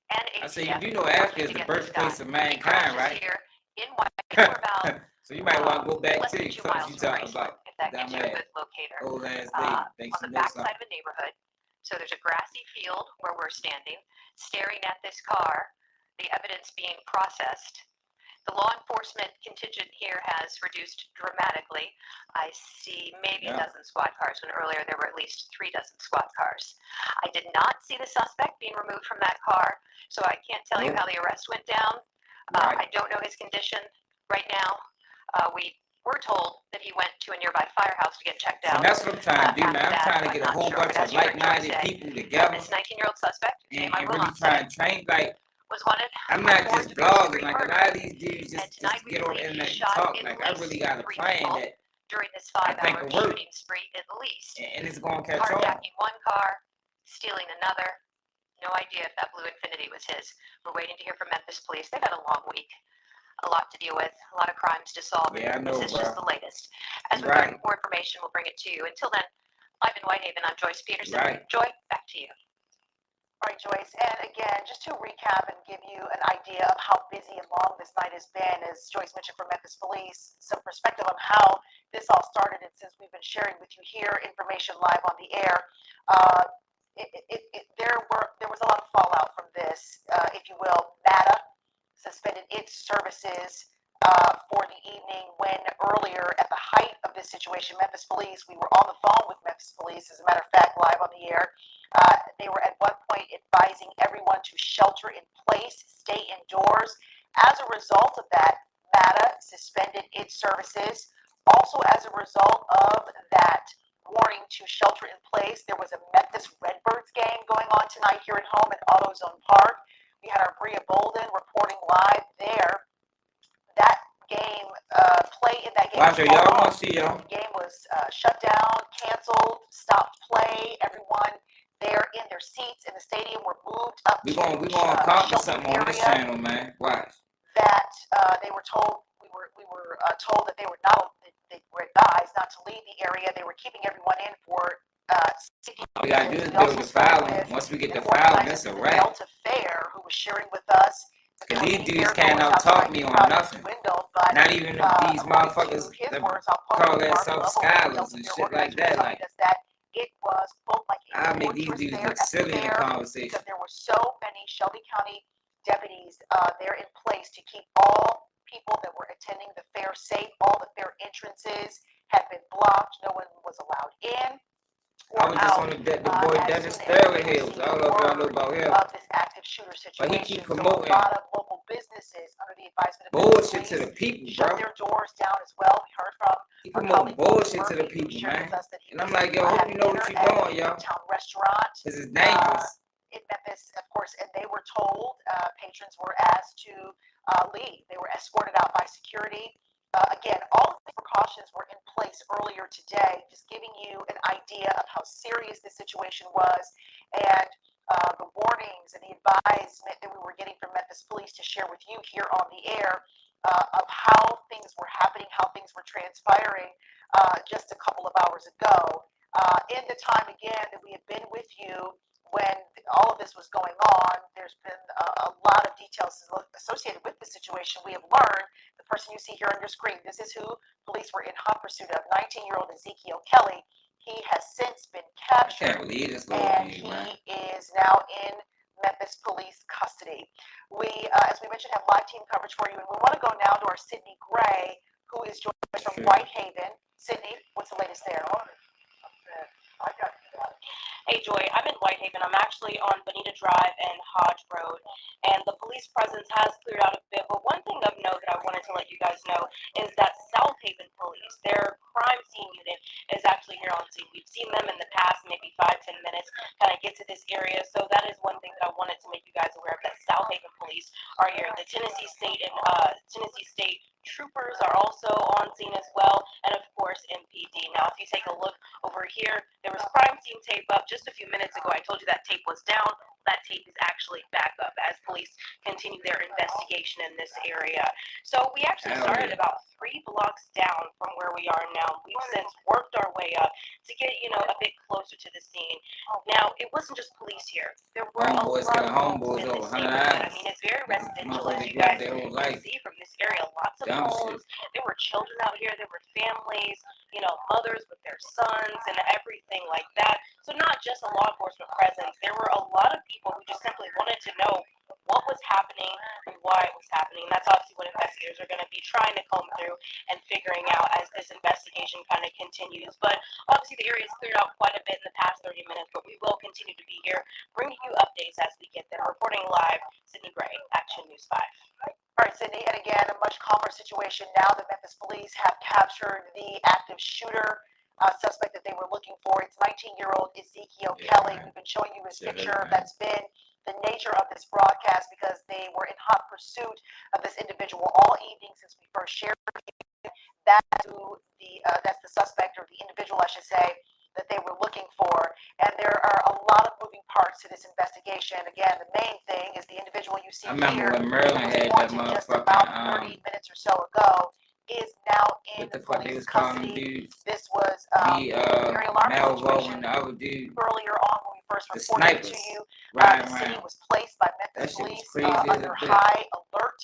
and ATF. I said, you do know Africa is the birthplace of mankind, right? Here in about, so you might want to go back too. What you talking about? If that gives you a good locator. Old ass lady. On the back side of a neighborhood. So there's a grassy field where we're standing, staring at this car, the evidence being processed. The law enforcement contingent here has reduced dramatically. I see maybe a dozen squad cars when earlier there were at least 3 dozen squad cars. I did not see the suspect being removed from that car, so I can't tell you how the arrest went down. I don't know his condition right now. We were told that he went to a nearby firehouse to get checked out. And that's what I'm trying to do, man. I'm trying to get a whole bunch of like-minded people together. This 19-year-old suspect, and really try and train, like, was wanted. I'm not just blogging, like a lot of these dudes just get on the internet and talk. Like, I really got a plan that during this 5-hour shooting spree at least. And it's going to catch on. Carjacking one car, stealing another. No idea if that blue Infiniti was his. We're waiting to hear from Memphis police. They've had a long week. A lot to deal with, a lot of crimes to solve. Yeah, I know, this is just the latest. As we bring more information, we'll bring it to you. Until then, live in Whitehaven, I'm Joyce Peterson. Joy, back to you. All right, Joyce, and again, just to recap and give you an idea of how busy and long this night has been, as Joyce mentioned from Memphis Police, some perspective on how this all started, and since we've been sharing with you here information live on the air, there was a lot of fallout from this, if you will. MATA suspended its services for the evening when earlier at the height of this situation, Memphis Police, we were on the phone with Memphis Police, as a matter of fact, live on the air. They were at one point advising everyone to shelter in place, stay indoors. As a result of that, MATA suspended its services. Also, as a result of that warning to shelter in place, there was a Memphis Redbirds game going on tonight here at home at AutoZone Park. We had our Bria Bolden reporting live there. That game, play in that game. Watch it, y'all want to see y'all. The game was shut down, canceled, stopped play. Everyone there in their seats in the stadium were moved up. We gonna accomplish something on this channel, man. Watch. That they were told, we were told that they were advised not to leave the area. They were keeping everyone in for. All we gotta do is build the filing. Once we get the filing, that's a wrap. Delta Fair, who was sharing with us. Because these dudes can't out-talk me on nothing. Not even these motherfuckers that call themselves scholars and shit like that. Like, it was, quote, like I make these dudes look silly in the conversation. Because there were so many Shelby County deputies there in place to keep all people that were attending the fair safe. All the fair entrances had been blocked. No one was allowed in. I was just on the boy Dennis Sterling Hills. I don't know if y'all know about him. Of this active shooter situation. But he keep promoting a lot of local businesses under the advisement of bullshit to the people, bro. Shut their doors down as well. We heard from he promoting bullshit to the people, man. And I'm like, yo, hope you know what you're doing, y'all. Town restaurant. This is dangerous. In Memphis, of course, and they were told, patrons were asked to leave. They were escorted out by security. Again, all of the precautions were in place earlier today, just giving you an idea of how serious this situation was and the warnings and the advisement that we were getting from Memphis Police to share with you here on the air. of how things were happening, how things were transpiring just a couple of hours ago. In the time, again, that we have been with you when all of this was going on, there's been a lot of details associated with the situation. We have learned the person you see here on your screen, this is who police were in hot pursuit of, 19-year-old Ezekiel Kelly. He has since been captured, and he is now in Memphis police custody. We, as we mentioned, have live team coverage for you, and we want to go now to our Sydney Gray, who is joining us from Whitehaven. Sydney, what's the latest there? Hey Joy, I'm in Whitehaven. I'm actually on Bonita Drive and Hodge Road, and the police presence has cleared out a bit, but one thing of note that I wanted to let you guys know is that South Haven Police, their crime scene unit, is actually here on scene. We've seen them in the past, maybe 5-10 minutes, kind of get to this area, so that is one thing that I wanted to make you guys aware of, that South Haven Police are here. The Tennessee State troopers are also on scene as well, and of course MPD. Now if you take a look over here, there was crime scene tape up just a few minutes ago. I told you that tape was down. That tape is actually back up as police continue their investigation in this area. So we actually started about 3 blocks down from where we are now. We've since worked our way up to get, a bit closer to the scene. Now, it wasn't just police here. There were a lot of homes in this neighborhood. I mean, it's very residential, as you guys can see from this area. Lots of homes. There were children out here. There were families, mothers with their sons and everything like that. So not just a law enforcement presence. There were a lot of people who just simply wanted to know what was happening and why it was happening. And that's obviously what investigators are going to be trying to comb through and figuring out as this investigation kind of continues. But obviously the area is cleared out quite a bit in the past 30 minutes, but we will continue to be here bringing you updates as we get them. Reporting live, Sydney Gray, Action News 5. All right, Sydney, and again, a much calmer situation now. The Memphis police have captured the active shooter suspect that they were looking for. It's 19-year-old Ezekiel Kelly. We've been showing you his picture. That's been the nature of this broadcast because they were in hot pursuit of this individual all evening since we first shared that's the suspect, or the individual, I should say, that they were looking for. And there are a lot of moving parts to this investigation. Again, the main thing is the individual you see here, when Maryland had that motherfucking just about 30 minutes or so ago, is now in police custody. This was a very alarming situation earlier on when we first reported to you. The city was placed by Memphis police under high alert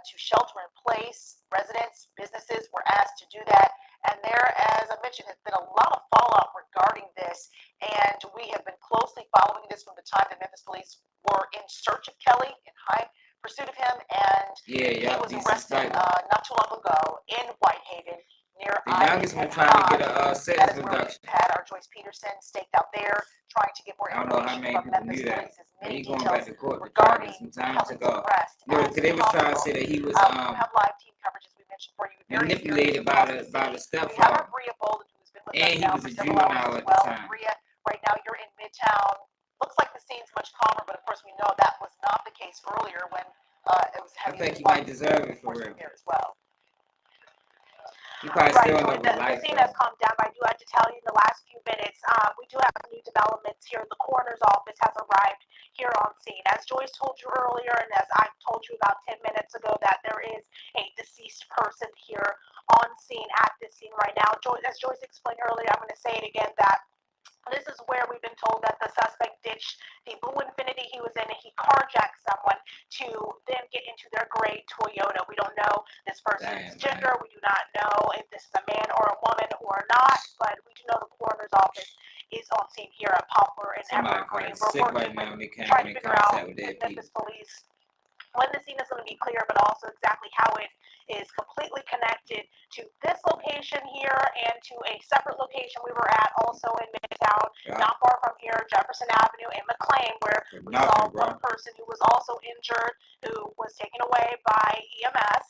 to shelter in place. Residents, businesses were asked to do that. And there, as I mentioned, has been a lot of fallout regarding this. And we have been closely following this from the time that Memphis police were in search of Kelly, in high pursuit of him. And he was arrested not too long ago in Whitehaven near I-10 and Hodge. That is where we've had our Joyce Peterson staked out there, trying to get more information from Memphis police, as many details regarding Kelly's arrest. They was trying to say that he was we have live team coverage, as we mentioned for you. Manipulated by the stepfather. We have our Bria Bolden, who's been with us now for several hours as well. Bria, right now you're in Midtown. Looks like the scene's much calmer, but of course we know that was not the case earlier when it was heavy. I think he might deserve it for real. Here as well. You probably still in the scene has calmed down, but I do have to tell you in the last few minutes, we do have new developments here. The coroner's office has arrived here on scene. As Joyce told you earlier, and as I told you about 10 minutes ago, that there is a deceased person here on scene at this scene right now. As Joyce explained earlier, I'm going to say it again, that this is where we've been told that the suspect ditched the blue Infiniti he was in, and he carjacked someone to then get into their gray Toyota. We don't know this person's gender. We do not know if this is a man or a woman or not, but we do know the coroner's office is on scene here at Poplar and Evergreen. We're working trying to figure out with Memphis police when the scene is going to be clear, but also exactly how it is completely connected to this location here and to a separate location we were at also in Midtown, not far from here, Jefferson Avenue in McLean, where we saw one person who was also injured, who was taken away by EMS.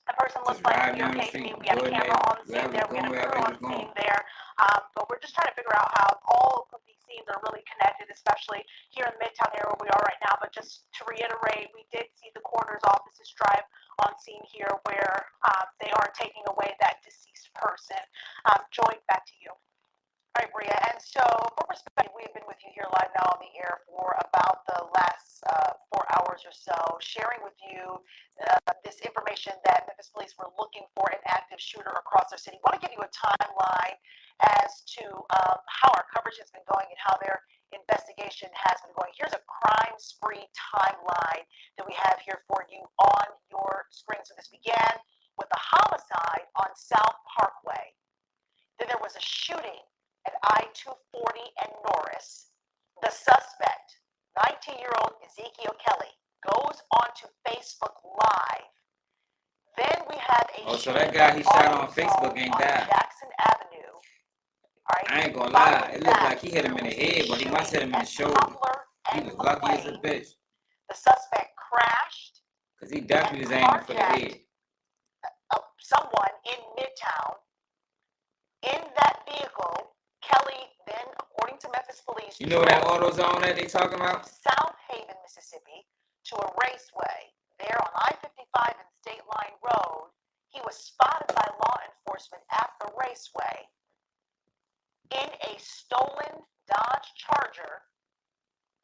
The person looked like a case me. We had a camera on scene there. We had a crew on scene there. But we're just trying to figure out how all of these scenes are really connected, especially here in Midtown area where we are right now. But just to reiterate, we did see the coroner's office's drive on scene here where they are taking away that deceased person. Joy, back to you. All right, Bria. And so, for perspective, we've been with you here live now on the air for about the last 4 hours or so, sharing with you this information that Memphis police were looking for an active shooter across their city. I want to give you a timeline as to how our coverage has been going and how their investigation has been going. Here's a crime spree timeline that we have here for you on your screen. So this began with a homicide on South Parkway. Then there was a shooting at I-240 and Norris. The suspect, 19-year-old Ezekiel Kelly, goes onto Facebook Live. Then we have a so that guy he shot on Facebook ain't died. Jackson Avenue. All right. I ain't gonna lie, it looked like he hit him in the head, but he must hit him in the shoulder. He was lucky as a bitch. The suspect crashed. Because he definitely was aiming for the head. Someone in Midtown. In that vehicle, Kelly then, according to Memphis police, you know that AutoZone that they talking about? South Haven, Mississippi, to a raceway. There on I-55 and State Line Road, he was spotted by law enforcement at the raceway in a stolen Dodge Charger.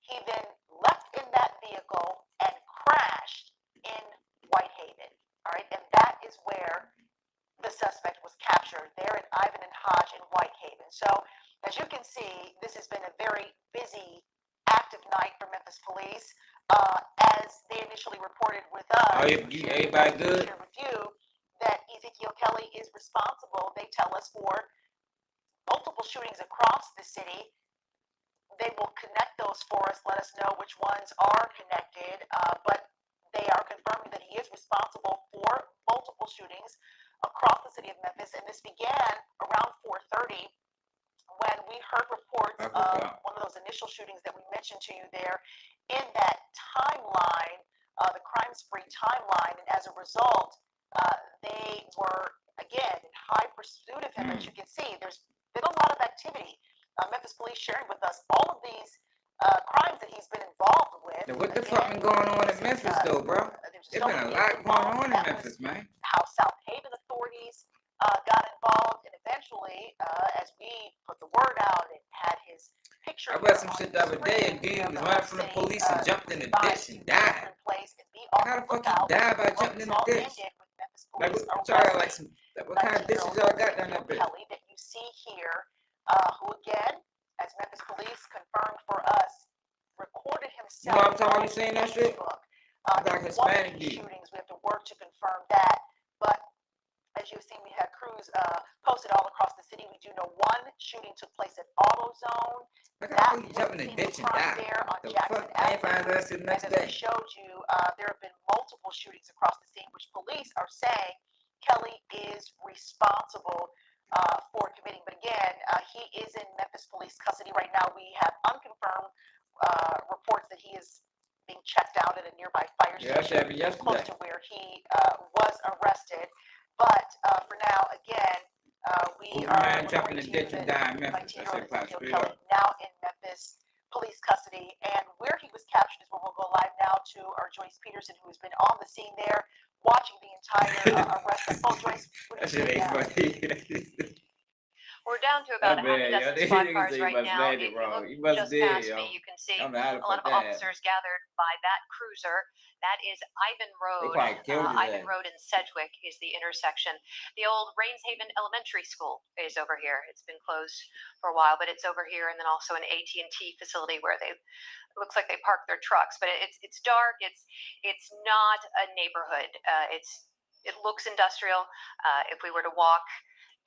He then left in that vehicle and crashed in Whitehaven. All right, and that is where the suspect was captured, there at Ivan and Hodge in Whitehaven. So, as you can see, this has been a very busy, active night for Memphis police. As they initially reported with us, everybody good? Share with you that Ezekiel Kelly is responsible, they tell us, for multiple shootings across the city. They will connect those for us, let us know which ones are connected, but they are confirming that he is responsible for multiple shootings across the city of Memphis, and this began around 4:30 when we heard reports of one of those initial shootings that we mentioned to you there in that timeline, the crime spree timeline, and as a result, they were, again, in high pursuit of him. As you can see, there's been a lot of activity. Memphis police sharing with us all of these crimes that he's been involved with. Now, what the fuck been going on in Memphis, though, bro? There's been a lot going on in Memphis, man. How South Haven authorities got involved, and eventually, as we put the word out and had his picture. I read some shit the other day, and dude was running from the police and jumped in the ditch and died. How the fuck you die by jumping in the ditch? Like, what kind of ditches y'all got down there? Kelly that you see here, who again, as Memphis police confirmed for us, recorded himself. You know what I'm talking about? You saying that shit? Like Hispanic shootings, we have to work to confirm that. But as you've seen, we had crews posted all across the city. We do know one shooting took place at AutoZone. That was jumping in the ditch and died. There on the Jackson fuck? I ain't find that shit the next day. As I day. showed you, there have been multiple shootings across the scene, which police are saying Kelly is responsible for committing. But again, he is in Memphis police custody right now. We have unconfirmed reports that he is being checked out at a nearby fire station close to where he was arrested. But for now, again, we are jumping in the ditch and dying in Memphis. Now in Memphis police custody, and where he was captured is where we'll go live now to our Joyce Peterson, who has been on the scene there, watching the entire arrest. Oh, Joyce, that shit ain't funny. We're down to about a half a dozen squad cars right now. If you look just past me, you can see a lot of officers gathered by that cruiser. That is Ivan Road. Ivan Road in Sedgwick is the intersection. The old Rainshaven Elementary School is over here. It's been closed for a while, but it's over here, and then also an AT&T facility where it looks like they park their trucks. But it's dark. It's not a neighborhood. It looks industrial. If we were to walk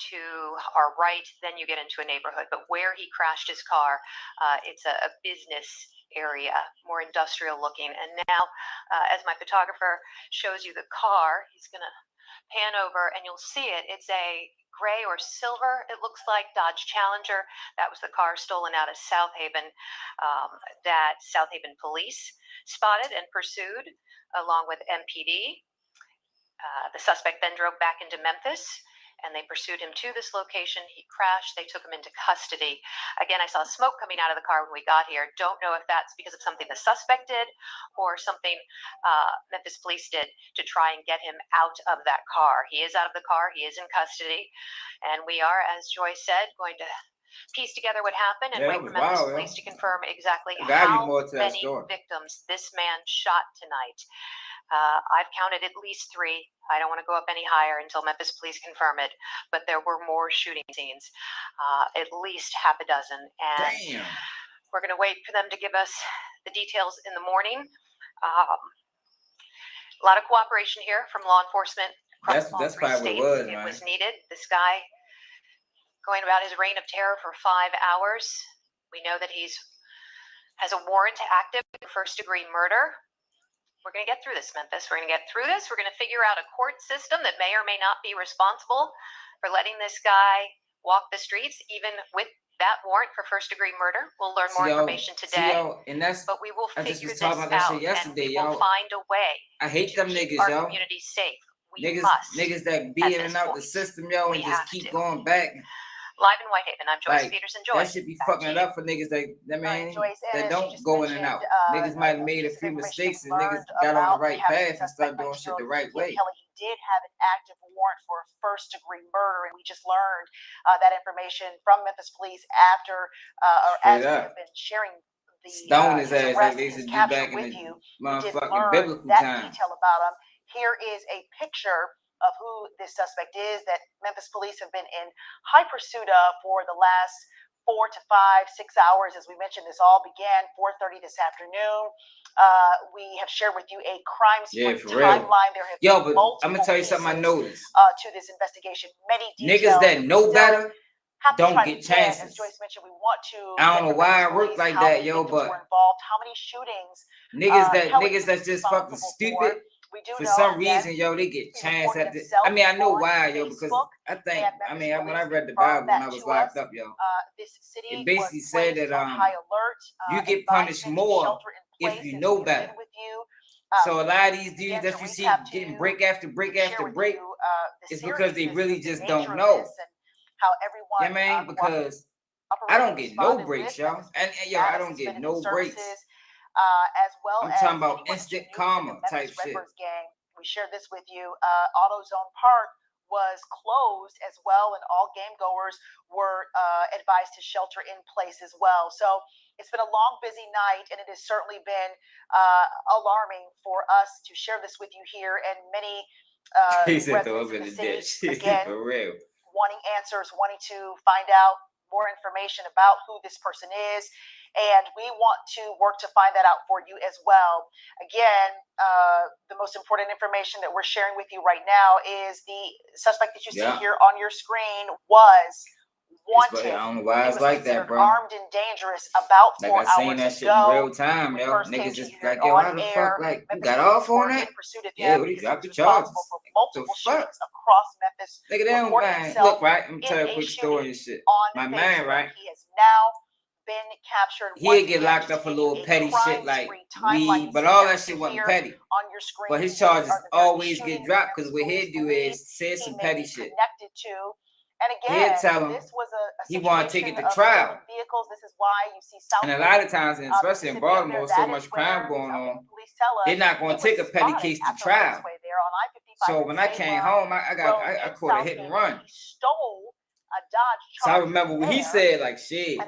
to our right, then you get into a neighborhood. But where he crashed his car, it's a business area, more industrial looking. And now, as my photographer shows you the car, he's going to pan over and you'll see it. It's a gray or silver, it looks like, Dodge Challenger. That was the car stolen out of South Haven, that South Haven police spotted and pursued along with MPD. The suspect then drove back into Memphis, and they pursued him to this location. He crashed. They took him into custody. Again, I saw smoke coming out of the car when we got here. Don't know if that's because of something the suspect did or something Memphis police did to try and get him out of that car. He is out of the car. He is in custody. And we are, as Joy said, going to piece together what happened and Yeah, wait that for was Memphis wild, police yo. to confirm exactly There gotta be how more to that many story. victims this man shot tonight. I've counted at least 3. I don't want to go up any higher until Memphis police confirm it, but there were more shooting scenes, at least half a dozen. And Damn. we're going to wait for them to give us the details in the morning. A lot of cooperation here from law enforcement across all 3 probably states. what it was, It man. was needed. This guy going about his reign of terror for 5 hours. We know that has a warrant active for first-degree murder. We're going to get through this, Memphis. We're going to get through this. We're going to figure out a court system that may or may not be responsible for letting this guy walk the streets, even with that warrant for first-degree murder. We'll learn more information today. And that's, but we will I just figure was this talking about that out, shit yesterday, and we will y'all. find a way I hate to them keep niggas, our yo. communities safe. We Niggas that be in and out the system, yo, and just keep going back. Live in Whitehaven, I'm Joyce Like, Peterson. Joyce, that should be fucking it up for niggas that Joyce, that as don't you just go in and out. mentioned, Niggas might have made a few mistakes and niggas got on the right path and started doing shit the right way. Kelly, he did have an active warrant for a first-degree murder, and we just learned that information from Memphis police after, or as we have been sharing the Stone his ass like arrest they and his used to do capture back in with the you. We did motherfucking learn biblical that time. detail about him. Here is a picture of who this suspect is that Memphis police have been in high pursuit of for the last 4 to 5, 6 hours. As we mentioned, this all began 4:30 this afternoon. We have shared with you a crime spree timeline. There have been multiple I'm gonna tell you something I noticed. To this investigation. Many details. Niggas that know better don't get chances. As Joyce mentioned, we want to. I don't know why I work like that, yo, but how many shootings? Niggas that's just fucking stupid. For some reason, yo, they get chance at this. I mean, I know why, yo, because I think, when I read the Bible when I was locked up, yo, it basically said that you get punished more if you know better. So a lot of these dudes that you see getting break after break after break, it's because they really just don't know. Yeah, man, because I don't get no breaks, y'all. And yo, I don't get no breaks. I'm talking about instant karma type shit. We shared this with you. AutoZone Park was closed as well, and all game goers were advised to shelter in place as well. So it's been a long, busy night, and it has certainly been alarming for us to share this with you here. And many residents in the city, again, for real, wanting answers, wanting to find out more information about who this person is. And we want to work to find that out for you as well. Again, the most important information that we're sharing with you right now is the suspect that you see here on your screen was wanted. I don't know why it's like that, bro. Armed and dangerous about 4 hours ago. I seen that shit in real time, yo. Niggas just like, yo, how the fuck, like, you got off on that? Yeah, what, he dropped the charges? The fuck? Across Memphis. Nigga, they don't mind. Look, right, I'm telling you a quick story and shit. My man, right? He has now been captured. He'd get locked up for little petty shit like weed, but all that shit wasn't petty. On your screen, but his charges always get dropped because what he'd do is say some petty shit. Connected to. And again, he'd tell him this was a he want to take it to trial. Vehicles. This is why you see and a lot of times, and especially in Baltimore, so much crime going on, they're not going to take a petty case to trial. So when I came home, I caught a hit and run. So I remember when he said, like, shit,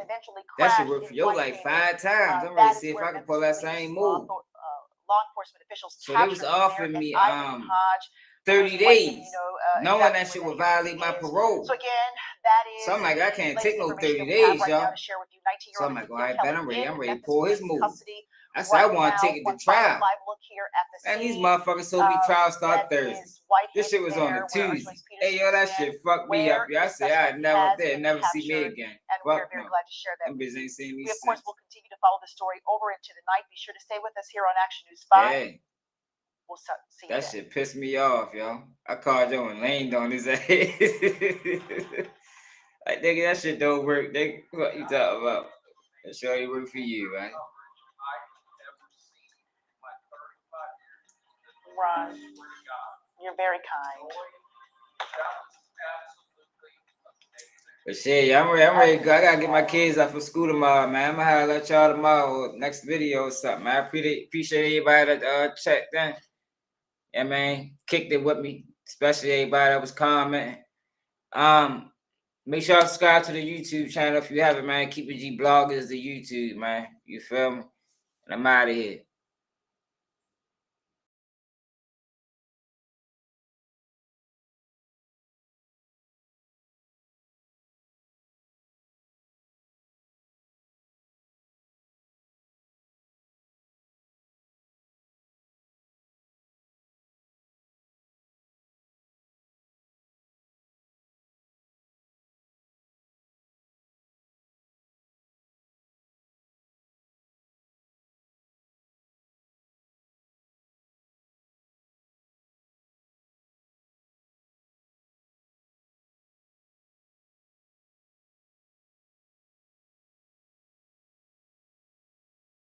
that should work for you like 5 times. I'm ready to see if I can pull that same move. Law enforcement officials. So they was offering me 30 days, knowing that shit would violate my parole. So again, that is. So I'm like, I can't take no 30 days, y'all. So I'm like, all right, bet I'm ready to pull his move. I said, I want to take it to trial. And these motherfuckers told me trial start Thursday. This shit was on a Tuesday. Hey, yo, that shit fucked me up. Yo, I said, I'd never see me again. Fuck no. Them bitches ain't seen me since. We, of course, will continue to follow the story over into the night. Be sure to stay with us here on Action News 5. Hey. We'll see that shit pissed me off, yo. I called yo and leaned on his ass. Like, nigga, that shit don't work. Nigga, what you talking about? That sure ain't work for you, man. Ron, you're very kind. But shit, I'm ready to go. I gotta get my kids off for school tomorrow, man. I'm gonna holler at y'all tomorrow, next video or something. I appreciate everybody that checked in. Yeah, man, kicked it with me, especially everybody that was commenting. Make sure y'all subscribe to the YouTube channel if you haven't, man. Keep it G Blog is the YouTube, man. You feel me? And I'm out of here.